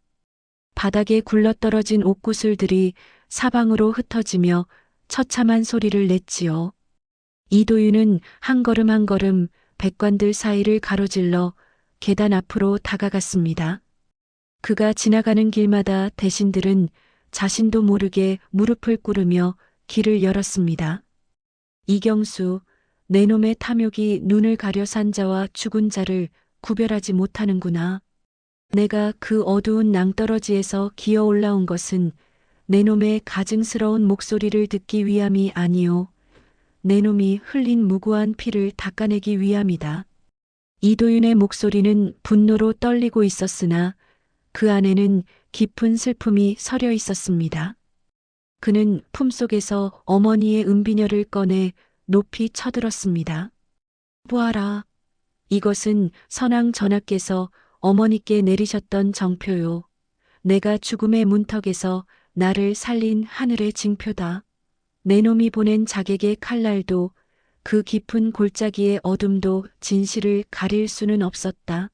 바닥에 굴러떨어진 옥구슬들이 사방으로 흩어지며 처참한 소리를 냈지요. 이도윤은 한 걸음 한 걸음 백관들 사이를 가로질러 계단 앞으로 다가갔습니다. 그가 지나가는 길마다 대신들은 자신도 모르게 무릎을 꿇으며 길을 열었습니다. 이경수, 내 놈의 탐욕이 눈을 가려 산 자와 죽은 자를 구별하지 못하는구나. 내가 그 어두운 낭떠러지에서 기어 올라온 것은 내 놈의 가증스러운 목소리를 듣기 위함이 아니오. 내 놈이 흘린 무고한 피를 닦아내기 위함이다. 이도윤의 목소리는 분노로 떨리고 있었으나 그 안에는 깊은 슬픔이 서려 있었습니다. 그는 품속에서 어머니의 은비녀를 꺼내 높이 쳐들었습니다. 보아라. 이것은 선왕 전하께서 어머니께 내리셨던 정표요. 내가 죽음의 문턱에서 나를 살린 하늘의 징표다. 내 놈이 보낸 자객의 칼날도 그 깊은 골짜기의 어둠도 진실을 가릴 수는 없었다.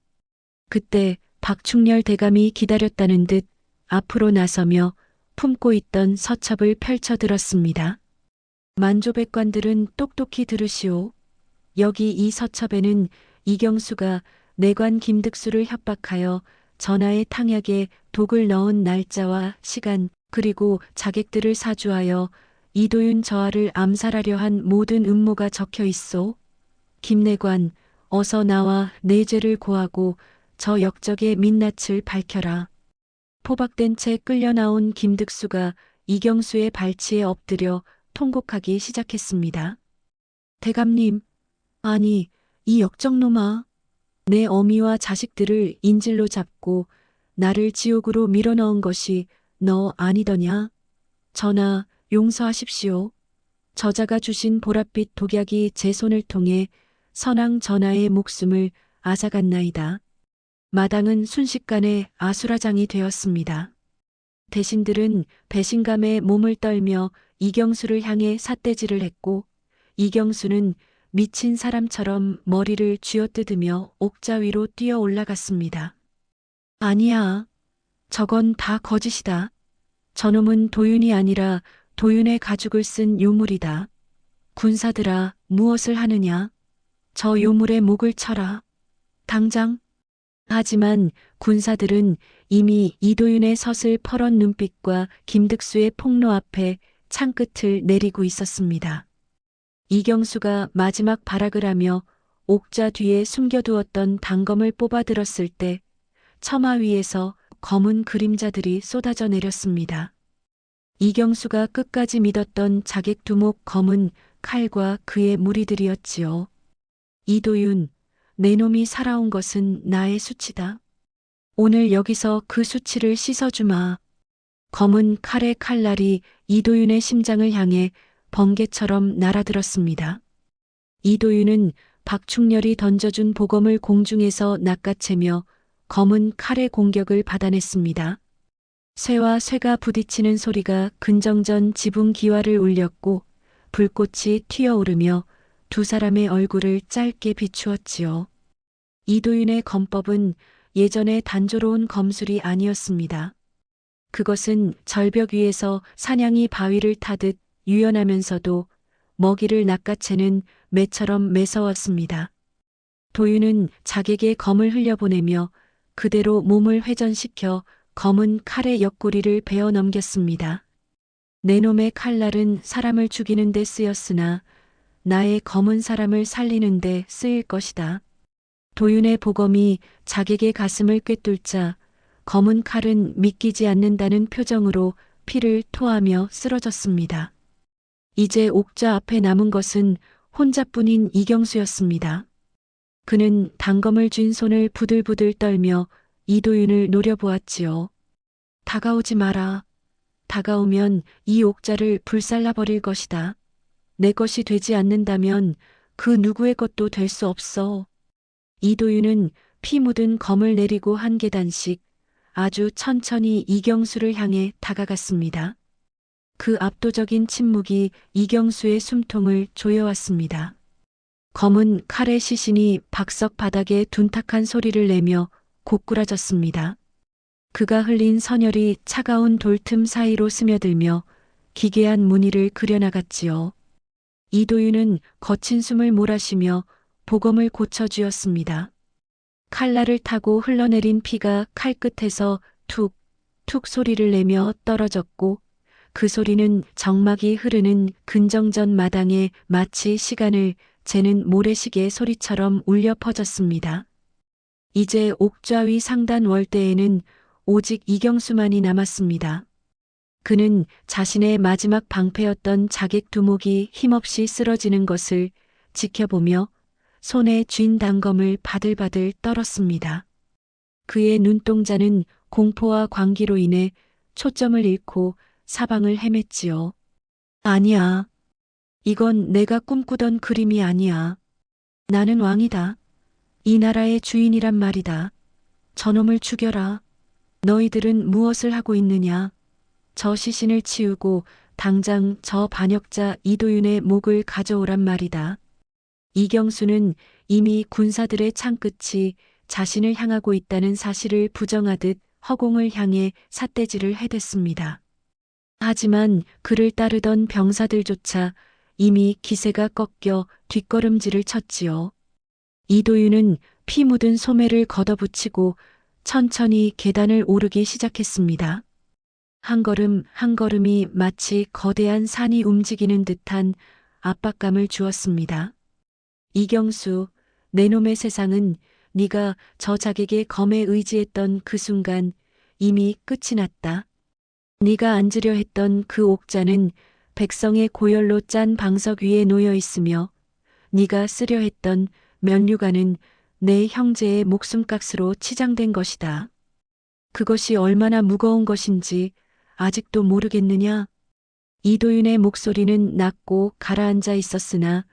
그때 박충렬 대감이 기다렸다는 듯 앞으로 나서며 품고 있던 서첩을 펼쳐들었습니다. 만조백관들은 똑똑히 들으시오. 여기 이 서첩에는 이경수가 내관 김득수를 협박하여 전하의 탕약에 독을 넣은 날짜와 시간 그리고 자객들을 사주하여 이도윤 저하를 암살하려 한 모든 음모가 적혀 있소. 김내관, 어서 나와 내 죄를 고하고 저 역적의 민낯을 밝혀라. 포박된 채 끌려 나온 김득수가 이경수의 발치에 엎드려 통곡하기 시작했습니다. 대감님, 아니, 이 역적놈아. 내 어미와 자식들을 인질로 잡고 나를 지옥으로 밀어넣은 것이 너 아니더냐? 전하, 용서하십시오. 저자가 주신 보랏빛 독약이 제 손을 통해 선왕 전하의 목숨을 앗아갔나이다. 마당은 순식간에 아수라장이 되었습니다. 대신들은 배신감에 몸을 떨며 이경수를 향해 삿대질을 했고 이경수는 미친 사람처럼 머리를 쥐어뜯으며 옥자 위로 뛰어 올라갔습니다. 아니야. 저건 다 거짓이다. 저놈은 도윤이 아니라 도윤의 가죽을 쓴 요물이다. 군사들아, 무엇을 하느냐? 저 요물의 목을 쳐라. 당장. 하지만 군사들은 이미 이도윤의 서슬 퍼런 눈빛과 김득수의 폭로 앞에 창끝을 내리고 있었습니다. 이경수가 마지막 발악을 하며 옥자 뒤에 숨겨두었던 단검을 뽑아들었을 때 처마 위에서 검은 그림자들이 쏟아져 내렸습니다. 이경수가 끝까지 믿었던 자객 두목 검은 칼과 그의 무리들이었지요. 이도윤, 내 놈이 살아온 것은 나의 수치다. 오늘 여기서 그 수치를 씻어주마. 검은 칼의 칼날이 이도윤의 심장을 향해 번개처럼 날아들었습니다. 이도윤은 박충렬이 던져준 보검을 공중에서 낚아채며 검은 칼의 공격을 받아냈습니다. 쇠와 쇠가 부딪히는 소리가 근정전 지붕 기와를 울렸고 불꽃이 튀어오르며 두 사람의 얼굴을 짧게 비추었지요. 이도윤의 검법은 예전의 단조로운 검술이 아니었습니다. 그것은 절벽 위에서 사냥이 바위를 타듯 유연하면서도 먹이를 낚아채는 매처럼 매서웠습니다. 도윤은 자객의 검을 흘려보내며 그대로 몸을 회전시켜 검은 칼의 옆구리를 베어 넘겼습니다. 내 놈의 칼날은 사람을 죽이는 데 쓰였으나 나의 검은 사람을 살리는 데 쓰일 것이다. 도윤의 보검이 자객의 가슴을 꿰뚫자 검은 칼은 믿기지 않는다는 표정으로 피를 토하며 쓰러졌습니다. 이제 옥좌 앞에 남은 것은 혼자뿐인 이경수였습니다. 그는 단검을 쥔 손을 부들부들 떨며 이도윤을 노려보았지요. 다가오지 마라. 다가오면 이 옥좌를 불살라버릴 것이다. 내 것이 되지 않는다면 그 누구의 것도 될 수 없어. 이도윤은 피 묻은 검을 내리고 한 계단씩 아주 천천히 이경수를 향해 다가갔습니다. 그 압도적인 침묵이 이경수의 숨통을 조여왔습니다. 검은 칼의 시신이 박석 바닥에 둔탁한 소리를 내며 고꾸라졌습니다. 그가 흘린 선혈이 차가운 돌틈 사이로 스며들며 기괴한 무늬를 그려나갔지요. 이도윤은 거친 숨을 몰아쉬며 보검을 고쳐주었습니다. 칼날을 타고 흘러내린 피가 칼끝에서 툭, 툭 소리를 내며 떨어졌고 그 소리는 정막이 흐르는 근정전 마당에 마치 시간을 재는 모래시계 소리처럼 울려 퍼졌습니다. 이제 옥좌 위 상단 월대에는 오직 이경수만이 남았습니다. 그는 자신의 마지막 방패였던 자객 두목이 힘없이 쓰러지는 것을 지켜보며 손에 쥔 단검을 바들바들 떨었습니다. 그의 눈동자는 공포와 광기로 인해 초점을 잃고 사방을 헤맸지요. 아니야. 이건 내가 꿈꾸던 그림이 아니야. 나는 왕이다. 이 나라의 주인이란 말이다. 저놈을 죽여라. 너희들은 무엇을 하고 있느냐? 저 시신을 치우고 당장 저 반역자 이도윤의 목을 가져오란 말이다. 이경수는 이미 군사들의 창끝이 자신을 향하고 있다는 사실을 부정하듯 허공을 향해 삿대질을 해댔습니다. 하지만 그를 따르던 병사들조차 이미 기세가 꺾여 뒷걸음질을 쳤지요. 이도윤은 피 묻은 소매를 걷어붙이고 천천히 계단을 오르기 시작했습니다. 한 걸음 한 걸음이 마치 거대한 산이 움직이는 듯한 압박감을 주었습니다. 이경수, 내 놈의 세상은 네가 저 자객의 검에 의지했던 그 순간 이미 끝이 났다. 네가 앉으려 했던 그 옥좌는 백성의 고열로 짠 방석 위에 놓여 있으며 네가 쓰려 했던 면류관은 내 형제의 목숨값으로 치장된 것이다. 그것이 얼마나 무거운 것인지 아직도 모르겠느냐? 이도윤의 목소리는 낮고 가라앉아 있었으나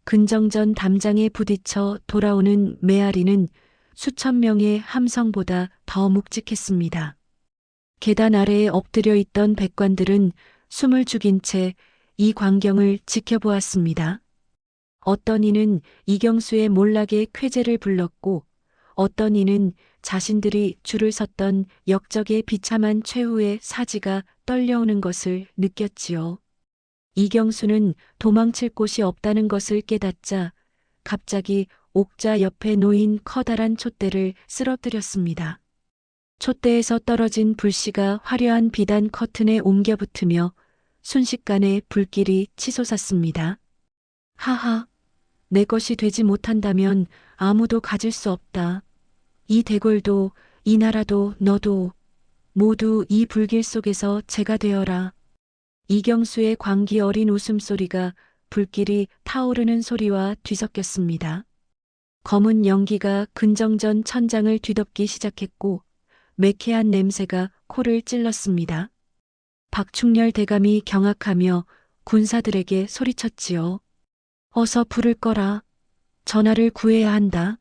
근정전 담장에 부딪혀 돌아오는 메아리는 수천 명의 함성보다 더 묵직했습니다. 계단 아래에 엎드려 있던 백관들은 숨을 죽인 채 이 광경을 지켜보았습니다. 어떤 이는 이경수의 몰락에 쾌재를 불렀고 어떤 이는 자신들이 줄을 섰던 역적의 비참한 최후의 사지가 떨려오는 것을 느꼈지요. 이경수는 도망칠 곳이 없다는 것을 깨닫자 갑자기 옥좌 옆에 놓인 커다란 촛대를 쓰러뜨렸습니다. 촛대에서 떨어진 불씨가 화려한 비단 커튼에 옮겨 붙으며 순식간에 불길이 치솟았습니다. 하하, 내 것이 되지 못한다면 아무도 가질 수 없다. 이 대궐도 이 나라도 너도 모두 이 불길 속에서 재가 되어라. 이경수의 광기 어린 웃음소리가 불길이 타오르는 소리와 뒤섞였습니다. 검은 연기가 근정전 천장을 뒤덮기 시작했고 매캐한 냄새가 코를 찔렀습니다. 박충렬 대감이 경악하며 군사들에게 소리쳤지요. 어서 불을 꺼라. 전하를 구해야 한다.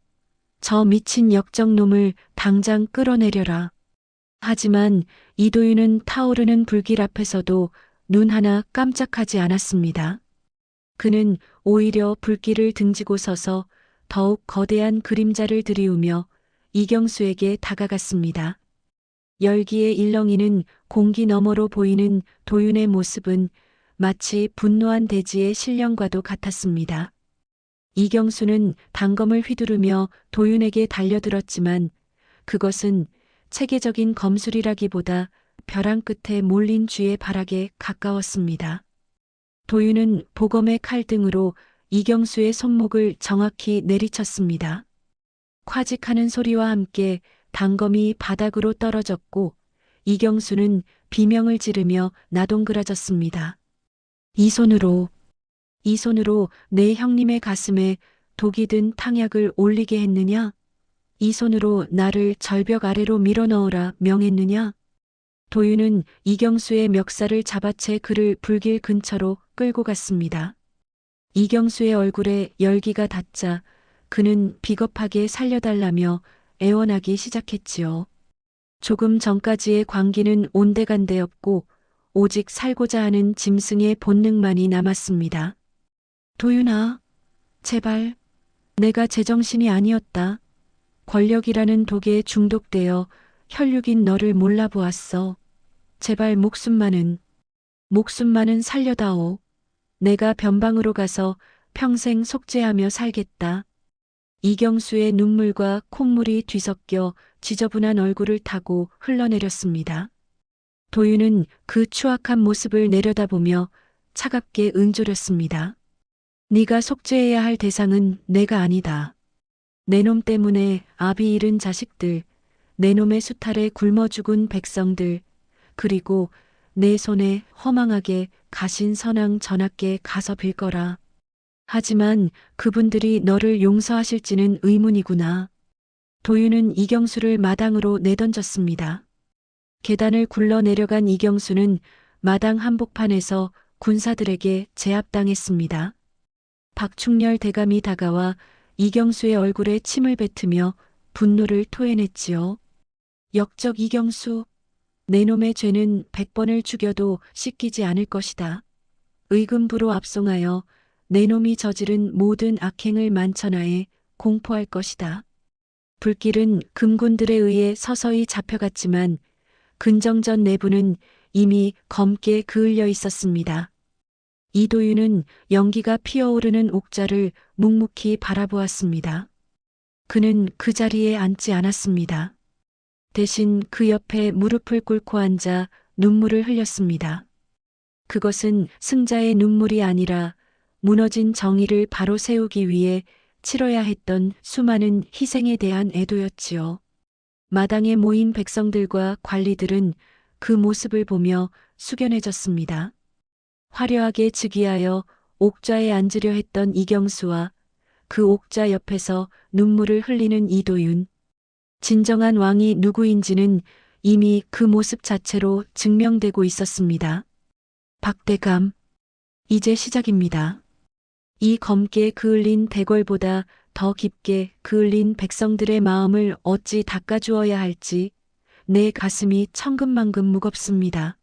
저 미친 역적놈을 당장 끌어내려라. 하지만 이도윤은 타오르는 불길 앞에서도 눈 하나 깜짝하지 않았습니다. 그는 오히려 불길을 등지고 서서 더욱 거대한 그림자를 들이우며 이경수에게 다가갔습니다. 열기의 일렁이는 공기 너머로 보이는 도윤의 모습은 마치 분노한 대지의 신령과도 같았습니다. 이경수는 단검을 휘두르며 도윤에게 달려들었지만 그것은 체계적인 검술이라기보다 벼랑 끝에 몰린 쥐의 발악에 가까웠습니다. 도윤은 보검의 칼등으로 이경수의 손목을 정확히 내리쳤습니다. 콰직하는 소리와 함께 단검이 바닥으로 떨어졌고 이경수는 비명을 지르며 나동그라졌습니다. 이 손으로 내 형님의 가슴에 독이 든 탕약을 올리게 했느냐? 이 손으로 나를 절벽 아래로 밀어넣으라 명했느냐? 도윤은 이경수의 멱살을 잡아채 그를 불길 근처로 끌고 갔습니다. 이경수의 얼굴에 열기가 닿자 그는 비겁하게 살려달라며 애원하기 시작했지요. 조금 전까지의 광기는 온데간데없고 오직 살고자 하는 짐승의 본능만이 남았습니다. 도윤아, 제발, 내가 제정신이 아니었다. 권력이라는 독에 중독되어 혈육인 너를 몰라보았어. 제발 목숨만은 살려다오. 내가 변방으로 가서 평생 속죄하며 살겠다. 이경수의 눈물과 콧물이 뒤섞여 지저분한 얼굴을 타고 흘러내렸습니다. 도윤은 그 추악한 모습을 내려다보며 차갑게 응조렸습니다. 네가 속죄해야 할 대상은 내가 아니다. 내 놈 때문에 아비 잃은 자식들, 내 놈의 수탈에 굶어 죽은 백성들, 그리고 내 손에 허망하게 가신 선왕 전하께 가서 빌거라. 하지만 그분들이 너를 용서하실지는 의문이구나. 도윤은 이경수를 마당으로 내던졌습니다. 계단을 굴러 내려간 이경수는 마당 한복판에서 군사들에게 제압당했습니다. 박충렬 대감이 다가와 이경수의 얼굴에 침을 뱉으며 분노를 토해냈지요. 역적 이경수, 내 놈의 죄는 100번을 죽여도 씻기지 않을 것이다. 의금부로 압송하여 내 놈이 저지른 모든 악행을 만천하에 공포할 것이다. 불길은 금군들에 의해 서서히 잡혀갔지만 근정전 내부는 이미 검게 그을려 있었습니다. 이도윤은 연기가 피어오르는 옥자를 묵묵히 바라보았습니다. 그는 그 자리에 앉지 않았습니다. 대신 그 옆에 무릎을 꿇고 앉아 눈물을 흘렸습니다. 그것은 승자의 눈물이 아니라 무너진 정의를 바로 세우기 위해 치러야 했던 수많은 희생에 대한 애도였지요. 마당에 모인 백성들과 관리들은 그 모습을 보며 숙연해졌습니다. 화려하게 즉위하여 옥좌에 앉으려 했던 이경수와 그 옥좌 옆에서 눈물을 흘리는 이도윤. 진정한 왕이 누구인지는 이미 그 모습 자체로 증명되고 있었습니다. 박대감, 이제 시작입니다. 이 검게 그을린 대궐보다 더 깊게 그을린 백성들의 마음을 어찌 닦아주어야 할지 내 가슴이 천근만근 무겁습니다.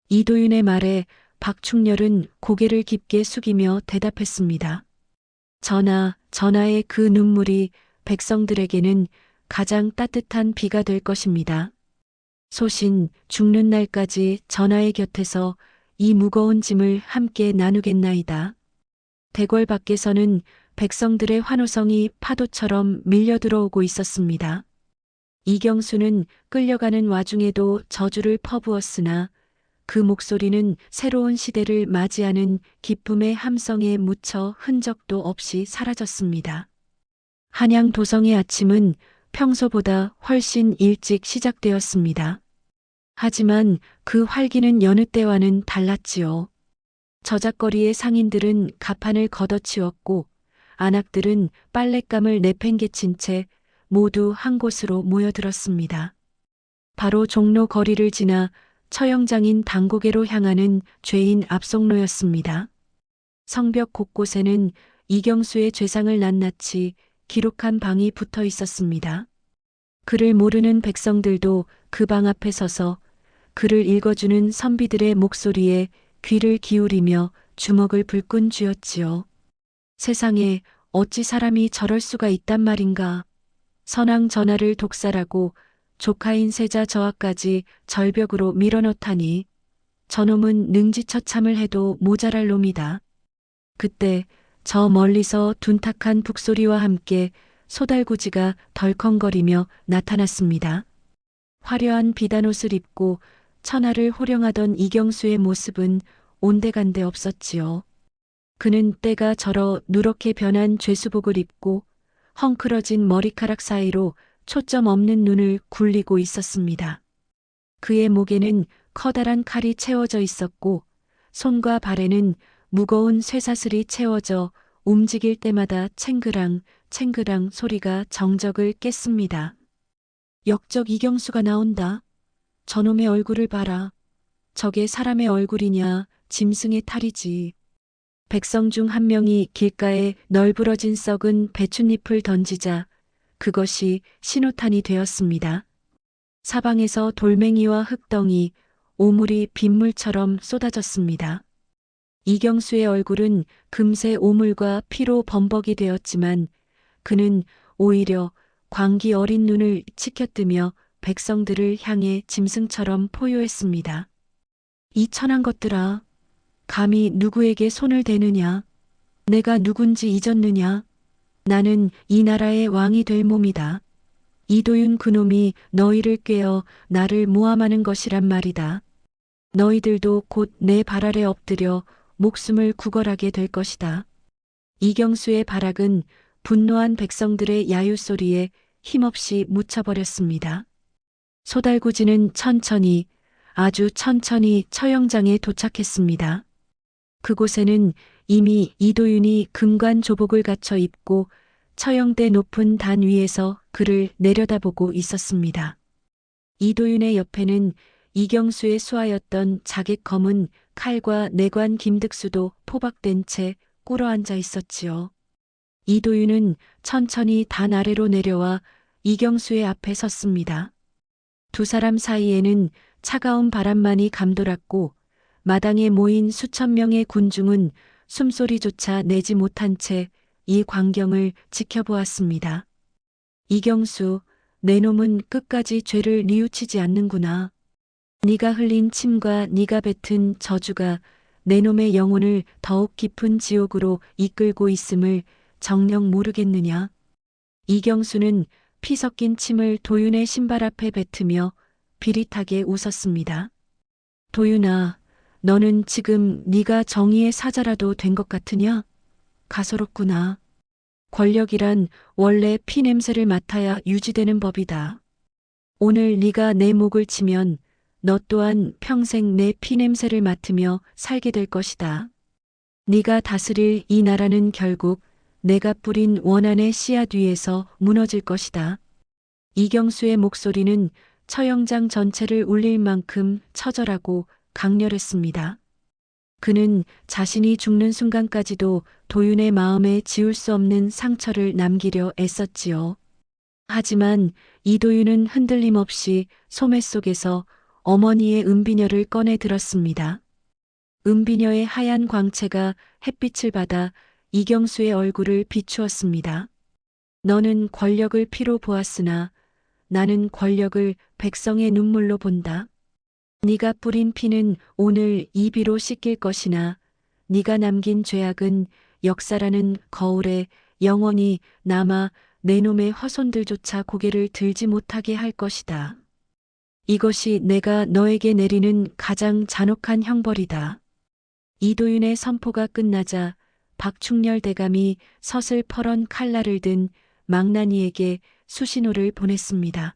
이도윤의 말에 박충렬은 고개를 깊게 숙이며 대답했습니다. 전하의 그 눈물이 백성들에게는 가장 따뜻한 비가 될 것입니다. 소신 죽는 날까지 전하의 곁에서 이 무거운 짐을 함께 나누겠나이다. 대궐 밖에서는 백성들의 환호성이 파도처럼 밀려들어오고 있었습니다. 이경수는 끌려가는 와중에도 저주를 퍼부었으나 그 목소리는 새로운 시대를 맞이하는 기쁨의 함성에 묻혀 흔적도 없이 사라졌습니다. 한양 도성의 아침은 평소보다 훨씬 일찍 시작되었습니다. 하지만 그 활기는 여느 때와는 달랐지요. 저작거리의 상인들은 가판을 걷어치웠고 안악들은 빨랫감을 내팽개친 채 모두 한 곳으로 모여들었습니다. 바로 종로 거리를 지나 처형장인 당고개로 향하는 죄인 압송로였습니다. 성벽 곳곳에는 이경수의 죄상을 낱낱이 기록한 방이 붙어 있었습니다. 그를 모르는 백성들도 그 방 앞에 서서 그를 읽어주는 선비들의 목소리에 귀를 기울이며 주먹을 불끈 쥐었지요. 세상에 어찌 사람이 저럴 수가 있단 말인가. 선왕 전하를 독살하고 조카인 세자 저하까지 절벽으로 밀어넣다니 저놈은 능지처참을 해도 모자랄 놈이다. 그때 저 멀리서 둔탁한 북소리와 함께 소달구지가 덜컹거리며 나타났습니다. 화려한 비단옷을 입고 천하를 호령하던 이경수의 모습은 온데간데 없었지요. 그는 때가 절어 누렇게 변한 죄수복을 입고 헝클어진 머리카락 사이로 초점 없는 눈을 굴리고 있었습니다. 그의 목에는 커다란 칼이 채워져 있었고 손과 발에는 무거운 쇠사슬이 채워져 움직일 때마다 챙그랑 챙그랑 소리가 정적을 깼습니다. 역적 이경수가 나온다. 저놈의 얼굴을 봐라. 저게 사람의 얼굴이냐 짐승의 탈이지. 백성 중 한 명이 길가에 널브러진 썩은 배춧잎을 던지자 그것이 신호탄이 되었습니다. 사방에서 돌멩이와 흙덩이, 오물이 빗물처럼 쏟아졌습니다. 이경수의 얼굴은 금세 오물과 피로 범벅이 되었지만 그는 오히려 광기 어린 눈을 치켜뜨며 백성들을 향해 짐승처럼 포효했습니다. 이 천한 것들아, 감히 누구에게 손을 대느냐? 내가 누군지 잊었느냐? 나는 이 나라의 왕이 될 몸이다. 이도윤 그놈이 너희를 꿰어 나를 모함하는 것이란 말이다. 너희들도 곧 내 발 아래 엎드려 목숨을 구걸하게 될 것이다. 이경수의 발악은 분노한 백성들의 야유 소리에 힘없이 묻혀버렸습니다. 소달구지는 천천히, 아주 천천히 처형장에 도착했습니다. 그곳에는 이미 이도윤이 금관 조복을 갖춰 입고 처형대 높은 단 위에서 그를 내려다보고 있었습니다. 이도윤의 옆에는 이경수의 수하였던 자객 검은 칼과 내관 김득수도 포박된 채 꿇어앉아 있었지요. 이도윤은 천천히 단 아래로 내려와 이경수의 앞에 섰습니다. 두 사람 사이에는 차가운 바람만이 감돌았고 마당에 모인 수천 명의 군중은 숨소리조차 내지 못한 채 이 광경을 지켜보았습니다. 이경수, 내 놈은 끝까지 죄를 뉘우치지 않는구나. 네가 흘린 침과 네가 뱉은 저주가 내 놈의 영혼을 더욱 깊은 지옥으로 이끌고 있음을 정녕 모르겠느냐. 이경수는 피 섞인 침을 도윤의 신발 앞에 뱉으며 비릿하게 웃었습니다. 도윤아, 너는 지금 네가 정의의 사자라도 된 것 같으냐? 가소롭구나. 권력이란 원래 피 냄새를 맡아야 유지되는 법이다. 오늘 네가 내 목을 치면 너 또한 평생 내 피 냄새를 맡으며 살게 될 것이다. 네가 다스릴 이 나라는 결국 내가 뿌린 원한의 씨앗 위에서 무너질 것이다. 이경수의 목소리는 처형장 전체를 울릴 만큼 처절하고 강렬했습니다. 그는 자신이 죽는 순간까지도 도윤의 마음에 지울 수 없는 상처를 남기려 애썼지요. 하지만 이도윤은 흔들림 없이 소매 속에서 어머니의 은비녀를 꺼내 들었습니다. 은비녀의 하얀 광채가 햇빛을 받아 이경수의 얼굴을 비추었습니다. 너는 권력을 피로 보았으나 나는 권력을 백성의 눈물로 본다. 네가 뿌린 피는 오늘 이 비로 씻길 것이나 네가 남긴 죄악은 역사라는 거울에 영원히 남아 내 놈의 허손들조차 고개를 들지 못하게 할 것이다. 이것이 내가 너에게 내리는 가장 잔혹한 형벌이다. 이도윤의 선포가 끝나자 박충렬 대감이 서슬퍼런 칼날을 든 망나니에게 수신호를 보냈습니다.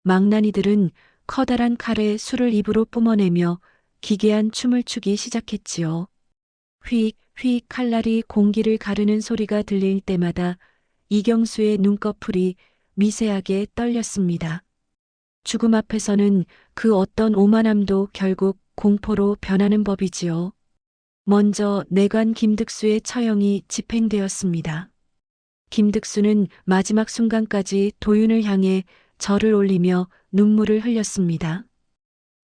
망나니들은 커다란 칼에 술을 입으로 뿜어내며 기괴한 춤을 추기 시작했지요. 휙, 휙 칼날이 공기를 가르는 소리가 들릴 때마다 이경수의 눈꺼풀이 미세하게 떨렸습니다. 죽음 앞에서는 그 어떤 오만함도 결국 공포로 변하는 법이지요. 먼저 내관 김득수의 처형이 집행되었습니다. 김득수는 마지막 순간까지 도윤을 향해 절을 올리며 눈물을 흘렸습니다.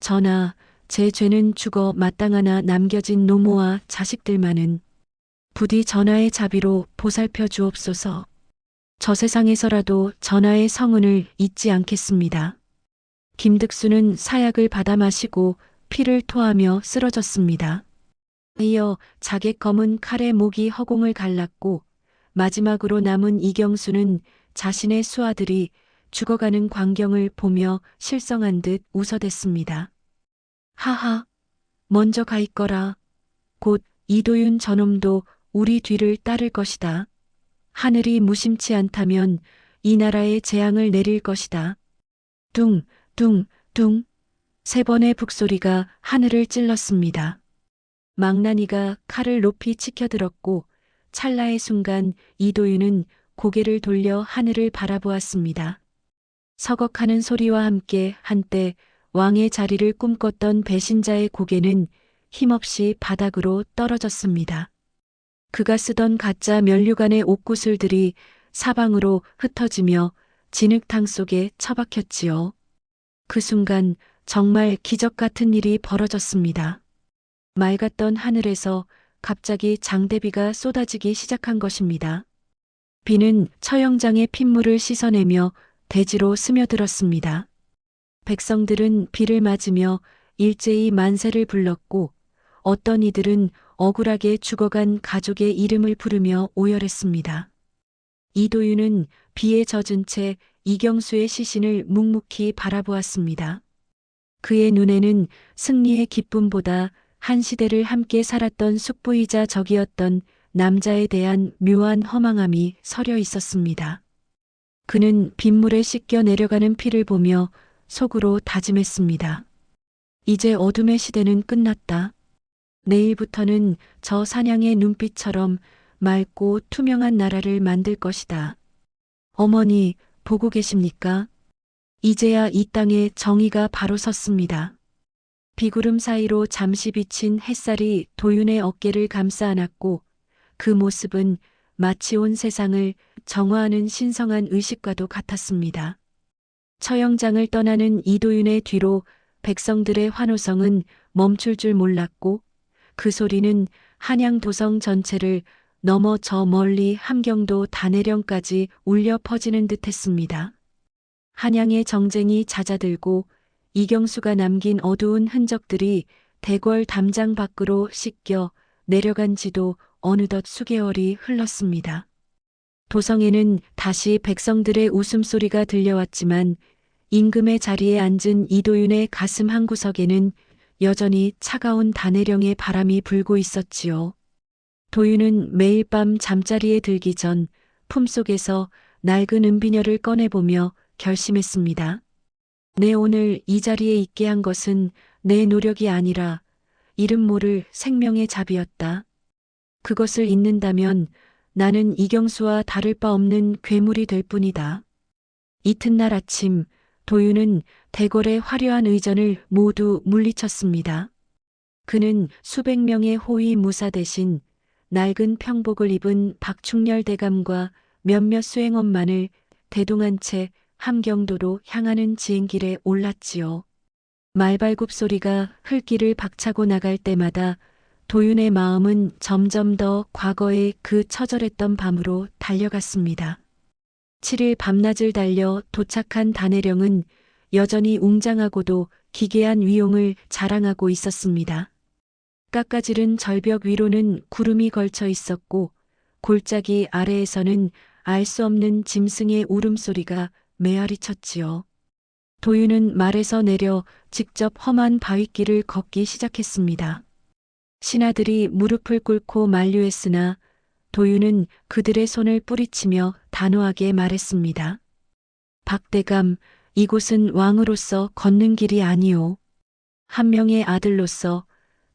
전하, 제 죄는 죽어 마땅하나 남겨진 노모와 자식들만은 부디 전하의 자비로 보살펴 주옵소서. 저 세상에서라도 전하의 성은을 잊지 않겠습니다. 김득수는 사약을 받아 마시고 피를 토하며 쓰러졌습니다. 이어 자객 검은 칼에 목이 허공을 갈랐고 마지막으로 남은 이경수는 자신의 수하들이 죽어가는 광경을 보며 실성한 듯 웃어댔습니다. 하하, 먼저 가 있거라. 곧 이도윤 저놈도 우리 뒤를 따를 것이다. 하늘이 무심치 않다면 이 나라에 재앙을 내릴 것이다. 둥, 둥, 둥. 세 번의 북소리가 하늘을 찔렀습니다. 망나니가 칼을 높이 치켜들었고 찰나의 순간 이도윤은 고개를 돌려 하늘을 바라보았습니다. 서걱하는 소리와 함께 한때 왕의 자리를 꿈꿨던 배신자의 고개는 힘없이 바닥으로 떨어졌습니다. 그가 쓰던 가짜 면류관의 옷구슬들이 사방으로 흩어지며 진흙탕 속에 처박혔지요. 그 순간 정말 기적 같은 일이 벌어졌습니다. 맑았던 하늘에서 갑자기 장대비가 쏟아지기 시작한 것입니다. 비는 처형장의 핏물을 씻어내며 대지로 스며들었습니다. 백성들은 비를 맞으며 일제히 만세를 불렀고 어떤 이들은 억울하게 죽어간 가족의 이름을 부르며 오열했습니다. 이도윤은 비에 젖은 채 이경수의 시신을 묵묵히 바라보았습니다. 그의 눈에는 승리의 기쁨보다 한 시대를 함께 살았던 숙부이자 적이었던 남자에 대한 묘한 허망함이 서려 있었습니다. 그는 빗물에 씻겨 내려가는 피를 보며 속으로 다짐했습니다. 이제 어둠의 시대는 끝났다. 내일부터는 저 사냥의 눈빛처럼 맑고 투명한 나라를 만들 것이다. 어머니, 보고 계십니까? 이제야 이 땅에 정의가 바로 섰습니다. 비구름 사이로 잠시 비친 햇살이 도윤의 어깨를 감싸 안았고 그 모습은 마치 온 세상을 정화하는 신성한 의식과도 같았습니다. 처형장을 떠나는 이도윤의 뒤로 백성들의 환호성은 멈출 줄 몰랐고 그 소리는 한양도성 전체를 넘어 저 멀리 함경도 단해령까지 울려 퍼지는 듯했습니다. 한양의 정쟁이 잦아들고 이경수가 남긴 어두운 흔적들이 대궐 담장 밖으로 씻겨 내려간 지도 어느덧 수개월이 흘렀습니다. 도성에는 다시 백성들의 웃음소리가 들려왔지만 임금의 자리에 앉은 이도윤의 가슴 한구석에는 여전히 차가운 단해령의 바람이 불고 있었지요. 도윤은 매일 밤 잠자리에 들기 전 품속에서 낡은 은비녀를 꺼내보며 결심했습니다. 내 오늘 이 자리에 있게 한 것은 내 노력이 아니라 이름 모를 생명의 자비였다. 그것을 잊는다면 나는 이경수와 다를 바 없는 괴물이 될 뿐이다. 이튿날 아침 도윤은 대궐의 화려한 의전을 모두 물리쳤습니다. 그는 수백 명의 호위 무사 대신 낡은 평복을 입은 박충렬 대감과 몇몇 수행원만을 대동한 채 함경도로 향하는 지행길에 올랐지요. 말발굽 소리가 흘길을 박차고 나갈 때마다 도윤의 마음은 점점 더 과거의 그 처절했던 밤으로 달려갔습니다. 7일 밤낮을 달려 도착한 단해령은 여전히 웅장하고도 기괴한 위용을 자랑하고 있었습니다. 깎아지른 절벽 위로는 구름이 걸쳐 있었고 골짜기 아래에서는 알 수 없는 짐승의 울음소리가 메아리 쳤지요. 도윤은 말에서 내려 직접 험한 바위길을 걷기 시작했습니다. 신하들이 무릎을 꿇고 만류했으나 도윤은 그들의 손을 뿌리치며 단호하게 말했습니다. 박대감, 이곳은 왕으로서 걷는 길이 아니오. 한 명의 아들로서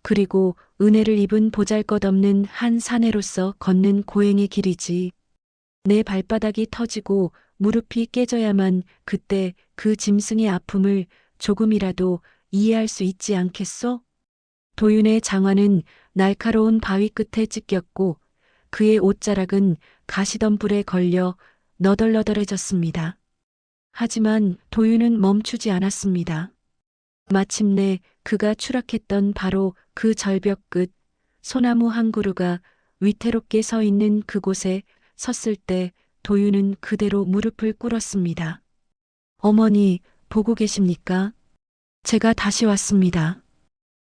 그리고 은혜를 입은 보잘것없는 한 사내로서 걷는 고행의 길이지. 내 발바닥이 터지고 무릎이 깨져야만 그때 그 짐승의 아픔을 조금이라도 이해할 수 있지 않겠소? 도윤의 장화는 날카로운 바위 끝에 찢겼고 그의 옷자락은 가시덤불에 걸려 너덜너덜해졌습니다. 하지만 도윤은 멈추지 않았습니다. 마침내 그가 추락했던 바로 그 절벽 끝 소나무 한 그루가 위태롭게 서 있는 그곳에 섰을 때 도윤은 그대로 무릎을 꿇었습니다. 어머니, 보고 계십니까? 제가 다시 왔습니다.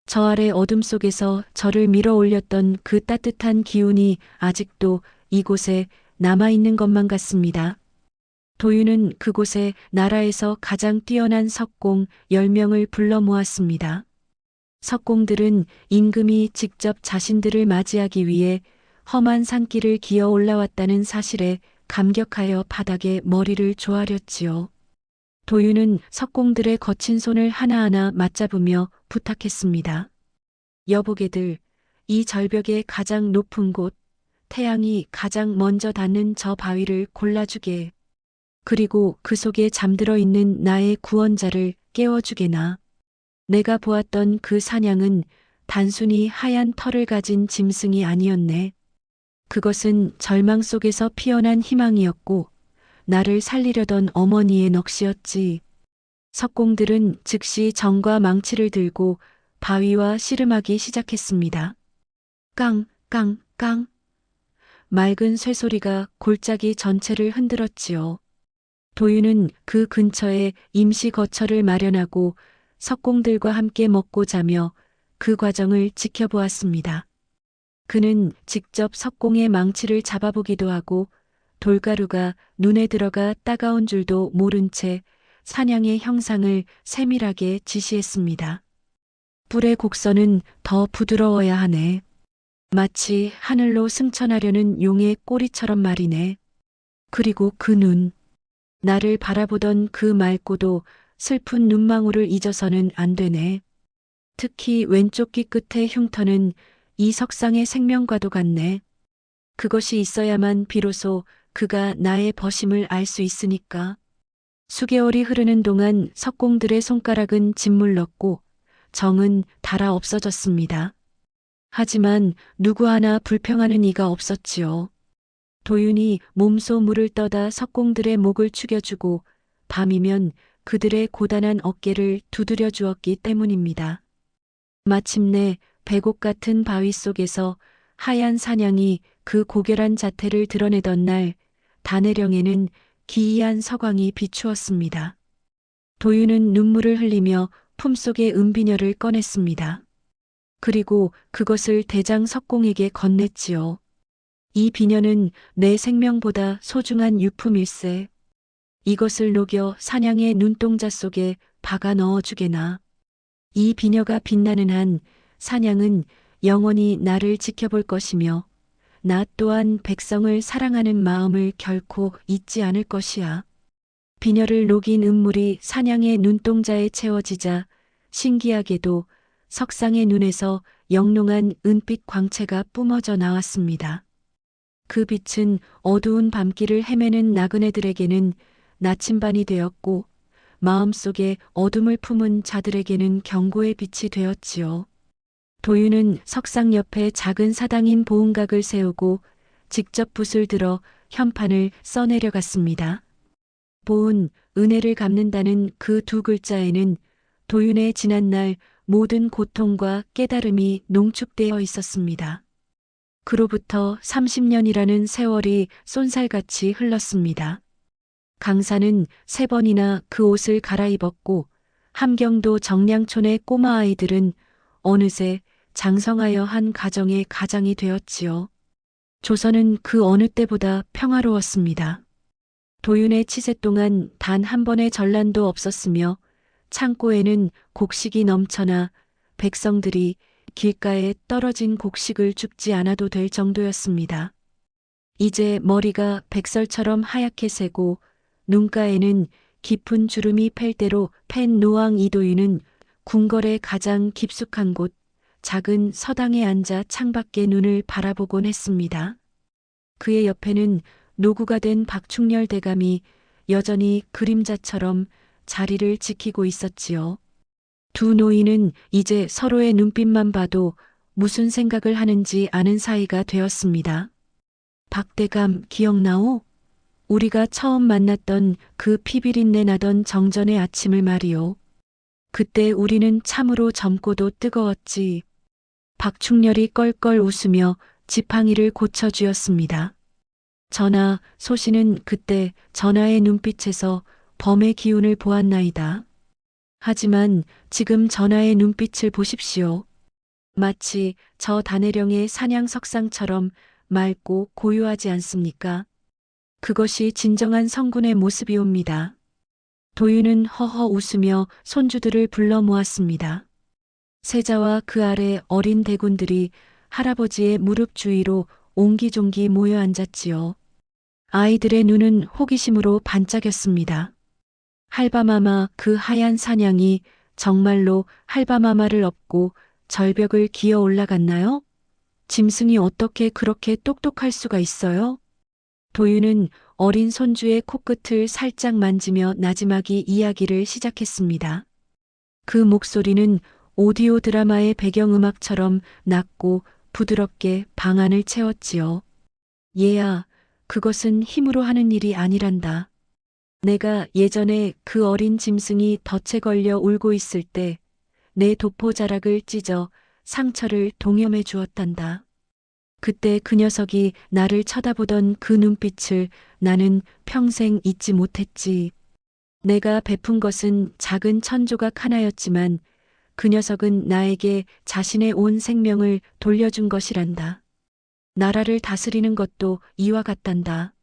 저 아래 어둠 속에서 저를 밀어 올렸던 그 따뜻한 기운이 아직도 이곳에 남아있는 것만 같습니다. 도윤은 그곳에 나라에서 가장 뛰어난 석공 10명을 불러 모았습니다. 석공들은 임금이 직접 자신들을 맞이하기 위해 험한 산길을 기어 올라왔다는 사실에 감격하여 바닥에 머리를 조아렸지요. 도윤은 석공들의 거친 손을 하나하나 맞잡으며 부탁했습니다. 여보게들, 이 절벽의 가장 높은 곳, 태양이 가장 먼저 닿는 저 바위를 골라주게. 그리고 그 속에 잠들어 있는 나의 구원자를 깨워주게나. 내가 보았던 그 사냥은 단순히 하얀 털을 가진 짐승이 아니었네. 그것은 절망 속에서 피어난 희망이었고 나를 살리려던 어머니의 넋이었지. 석공들은 즉시 정과 망치를 들고 바위와 씨름하기 시작했습니다. 깡, 깡, 깡. 맑은 쇠소리가 골짜기 전체를 흔들었지요. 도윤은 그 근처에 임시 거처를 마련하고 석공들과 함께 먹고 자며 그 과정을 지켜보았습니다. 그는 직접 석공의 망치를 잡아보기도 하고 돌가루가 눈에 들어가 따가운 줄도 모른 채 사냥의 형상을 세밀하게 지시했습니다. 뿔의 곡선은 더 부드러워야 하네. 마치 하늘로 승천하려는 용의 꼬리처럼 말이네. 그리고 그 눈. 나를 바라보던 그 맑고도 슬픈 눈망울을 잊어서는 안 되네. 특히 왼쪽 귀 끝의 흉터는 이 석상의 생명과도 같네. 그것이 있어야만 비로소 그가 나의 버심을 알 수 있으니까. 수개월이 흐르는 동안 석공들의 손가락은 짓물렀고 정은 닳아 없어졌습니다. 하지만 누구 하나 불평하는 이가 없었지요. 도윤이 몸소 물을 떠다 석공들의 목을 축여주고 밤이면 그들의 고단한 어깨를 두드려 주었기 때문입니다. 마침내 배곡 같은 바위 속에서 하얀 사냥이 그 고결한 자태를 드러내던 날, 다내령에는 기이한 서광이 비추었습니다. 도윤은 눈물을 흘리며 품속의 은비녀를 꺼냈습니다. 그리고 그것을 대장 석공에게 건넸지요. 이 비녀는 내 생명보다 소중한 유품일세. 이것을 녹여 사냥의 눈동자 속에 박아 넣어주게나. 이 비녀가 빛나는 한 사냥은 영원히 나를 지켜볼 것이며 나 또한 백성을 사랑하는 마음을 결코 잊지 않을 것이야. 비녀를 녹인 은물이 사냥의 눈동자에 채워지자 신기하게도 석상의 눈에서 영롱한 은빛 광채가 뿜어져 나왔습니다. 그 빛은 어두운 밤길을 헤매는 나그네들에게는 나침반이 되었고 마음속에 어둠을 품은 자들에게는 경고의 빛이 되었지요. 도윤은 석상 옆에 작은 사당인 보은각을 세우고 직접 붓을 들어 현판을 써내려갔습니다. 보은, 은혜를 갚는다는 그 두 글자에는 도윤의 지난날 모든 고통과 깨달음이 농축되어 있었습니다. 그로부터 30년이라는 세월이 쏜살같이 흘렀습니다. 강사는 3번이나 그 옷을 갈아입었고 함경도 정량촌의 꼬마 아이들은 어느새 장성하여 한 가정의 가장이 되었지요. 조선은 그 어느 때보다 평화로웠습니다. 도윤의 치세 동안 단 한 번의 전란도 없었으며 창고에는 곡식이 넘쳐나 백성들이 길가에 떨어진 곡식을 줍지 않아도 될 정도였습니다. 이제 머리가 백설처럼 하얗게 새고 눈가에는 깊은 주름이 팰 대로 팬 노왕 이도윤은 궁궐의 가장 깊숙한 곳 작은 서당에 앉아 창밖에 눈을 바라보곤 했습니다. 그의 옆에는 노구가 된 박충렬 대감이 여전히 그림자처럼 자리를 지키고 있었지요. 두 노인은 이제 서로의 눈빛만 봐도 무슨 생각을 하는지 아는 사이가 되었습니다. 박대감 기억나오? 우리가 처음 만났던 그 피비린내 나던 정전의 아침을 말이오. 그때 우리는 참으로 젊고도 뜨거웠지. 박충렬이 껄껄 웃으며 지팡이를 고쳐주었습니다. 전하, 소신은 그때 전하의 눈빛에서 범의 기운을 보았나이다. 하지만 지금 전하의 눈빛을 보십시오. 마치 저 단해령의 사냥 석상처럼 맑고 고요하지 않습니까? 그것이 진정한 성군의 모습이옵니다. 도윤은 허허 웃으며 손주들을 불러 모았습니다. 세자와 그 아래 어린 대군들이 할아버지의 무릎 주위로 옹기종기 모여 앉았지요. 아이들의 눈은 호기심으로 반짝였습니다. 할바마마, 그 하얀 사냥이 정말로 할바마마를 업고 절벽을 기어 올라갔나요? 짐승이 어떻게 그렇게 똑똑할 수가 있어요? 도윤은 어린 손주의 코끝을 살짝 만지며 나지막이 이야기를 시작했습니다. 그 목소리는 오디오 드라마의 배경음악처럼 낮고 부드럽게 방 안을 채웠지요. 얘야, 그것은 힘으로 하는 일이 아니란다. 내가 예전에 그 어린 짐승이 덫에 걸려 울고 있을 때 내 도포자락을 찢어 상처를 동염해 주었단다. 그때 그 녀석이 나를 쳐다보던 그 눈빛을 나는 평생 잊지 못했지. 내가 베푼 것은 작은 천조각 하나였지만 그 녀석은 나에게 자신의 온 생명을 돌려준 것이란다. 나라를 다스리는 것도 이와 같단다.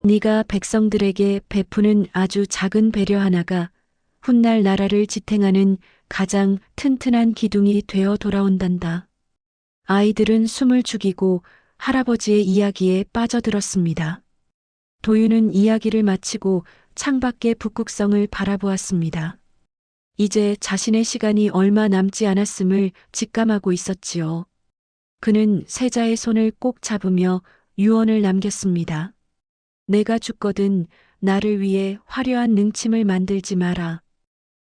네가 백성들에게 베푸는 아주 작은 배려 하나가 훗날 나라를 지탱하는 가장 튼튼한 기둥이 되어 돌아온단다. 아이들은 숨을 죽이고 할아버지의 이야기에 빠져들었습니다. 도윤은 이야기를 마치고 창밖의 북극성을 바라보았습니다. 이제 자신의 시간이 얼마 남지 않았음을 직감하고 있었지요. 그는 세자의 손을 꼭 잡으며 유언을 남겼습니다. 내가 죽거든 나를 위해 화려한 능침을 만들지 마라.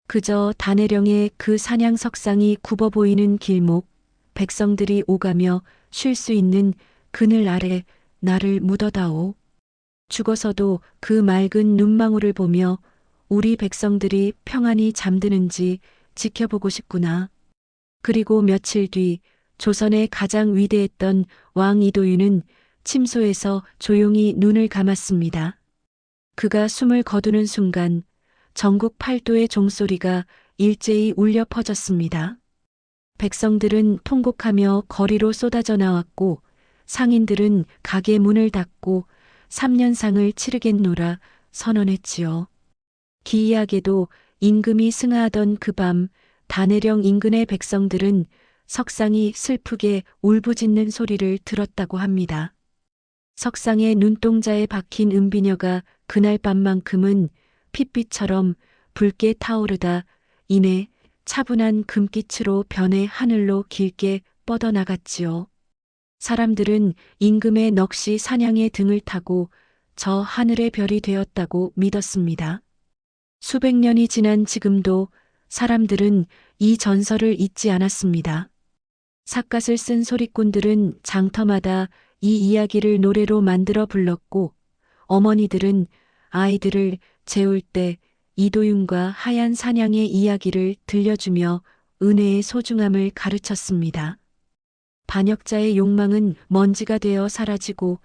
그저 단해령의 그 사냥 석상이 굽어 보이는 길목, 백성들이 오가며 쉴 수 있는 그늘 아래 나를 묻어다오. 죽어서도 그 맑은 눈망울을 보며 우리 백성들이 평안히 잠드는지 지켜보고 싶구나. 그리고 며칠 뒤 조선의 가장 위대했던 왕 이도윤은 침소에서 조용히 눈을 감았습니다. 그가 숨을 거두는 순간 전국 팔도의 종소리가 일제히 울려 퍼졌습니다. 백성들은 통곡하며 거리로 쏟아져 나왔고 상인들은 가게 문을 닫고 3년상을 치르겠노라 선언했지요. 기이하게도 임금이 승하하던 그 밤 단해령 인근의 백성들은 석상이 슬프게 울부짖는 소리를 들었다고 합니다. 석상의 눈동자에 박힌 은비녀가 그날 밤만큼은 핏빛처럼 붉게 타오르다 이내 차분한 금빛으로 변해 하늘로 길게 뻗어나갔지요. 사람들은 임금의 넋이 사냥의 등을 타고 저 하늘의 별이 되었다고 믿었습니다. 수백 년이 지난 지금도 사람들은 이 전설을 잊지 않았습니다. 삿갓을 쓴 소리꾼들은 장터마다 이 이야기를 노래로 만들어 불렀고 어머니들은 아이들을 재울 때 이도윤과 하얀 사냥의 이야기를 들려주며 은혜의 소중함을 가르쳤습니다. 반역자의 욕망은 먼지가 되어 사라지고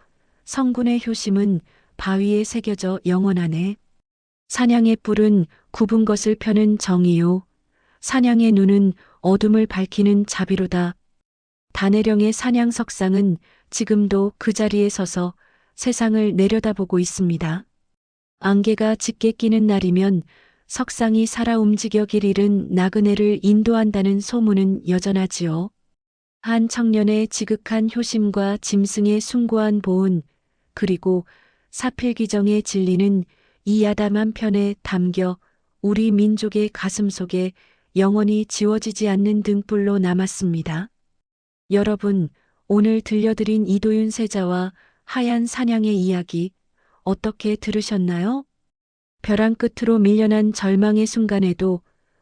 성군의 효심은 바위에 새겨져 영원하네. 사냥의 뿔은 굽은 것을 펴는 정의요. 사냥의 눈은 어둠을 밝히는 자비로다. 단해령의 사냥 석상은 지금도 그 자리에 서서 세상을 내려다보고 있습니다. 안개가 짙게 끼는 날이면 석상이 살아 움직여 길 잃은 나그네를 인도한다는 소문은 여전하지요. 한 청년의 지극한 효심과 짐승의 숭고한 보은 그리고 사필귀정의 진리는 이 야담한 편에 담겨 우리 민족의 가슴 속에 영원히 지워지지 않는 등불로 남았습니다. 여러분, 오늘 들려드린 이도윤 세자와 하얀 사냥의 이야기 어떻게 들으셨나요? 벼랑 끝으로 밀려난 절망의 순간에도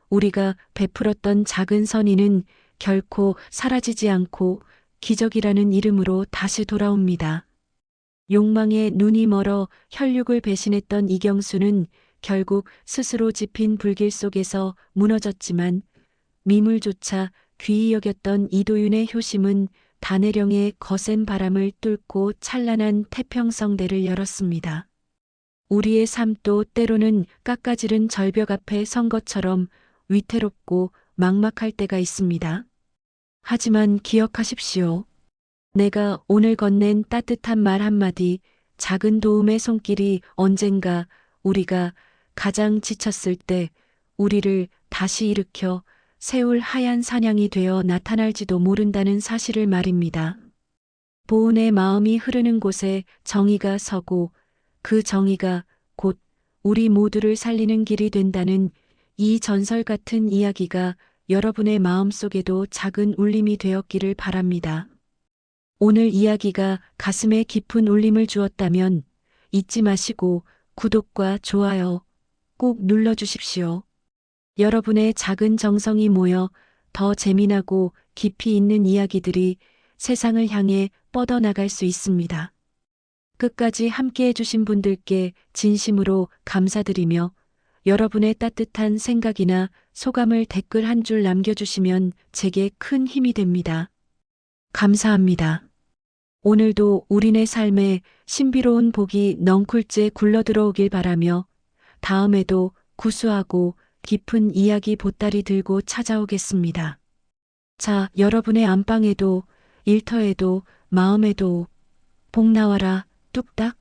우리가 베풀었던 작은 선의는 결코 사라지지 않고 기적이라는 이름으로 다시 돌아옵니다. 욕망에 눈이 멀어 혈육을 배신했던 이경수는 결국 스스로 짚인 불길 속에서 무너졌지만 미물조차 귀히 여겼던 이도윤의 효심은 단해령의 거센 바람을 뚫고 찬란한 태평성대를 열었습니다. 우리의 삶도 때로는 깎아지른 절벽 앞에 선 것처럼 위태롭고 막막할 때가 있습니다. 하지만 기억하십시오. 내가 오늘 건넨 따뜻한 말 한마디, 작은 도움의 손길이 언젠가 우리가 가장 지쳤을 때 우리를 다시 일으켜 세울 하얀 사냥이 되어 나타날지도 모른다는 사실을 말입니다. 보은의 마음이 흐르는 곳에 정의가 서고 그 정의가 곧 우리 모두를 살리는 길이 된다는 이 전설 같은 이야기가 여러분의 마음속에도 작은 울림이 되었기를 바랍니다. 오늘 이야기가 가슴에 깊은 울림을 주었다면 잊지 마시고 구독과 좋아요 꼭 눌러주십시오. 여러분의 작은 정성이 모여 더 재미나고 깊이 있는 이야기들이 세상을 향해 뻗어나갈 수 있습니다. 끝까지 함께 해주신 분들께 진심으로 감사드리며 여러분의 따뜻한 생각이나 소감을 댓글 한 줄 남겨주시면 제게 큰 힘이 됩니다. 감사합니다. 오늘도 우리네 삶에 신비로운 복이 넝쿨째 굴러들어오길 바라며 다음에도 구수하고 깊은 이야기 보따리 들고 찾아오겠습니다. 자, 여러분의 안방에도 일터에도 마음에도 복 나와라 뚝딱.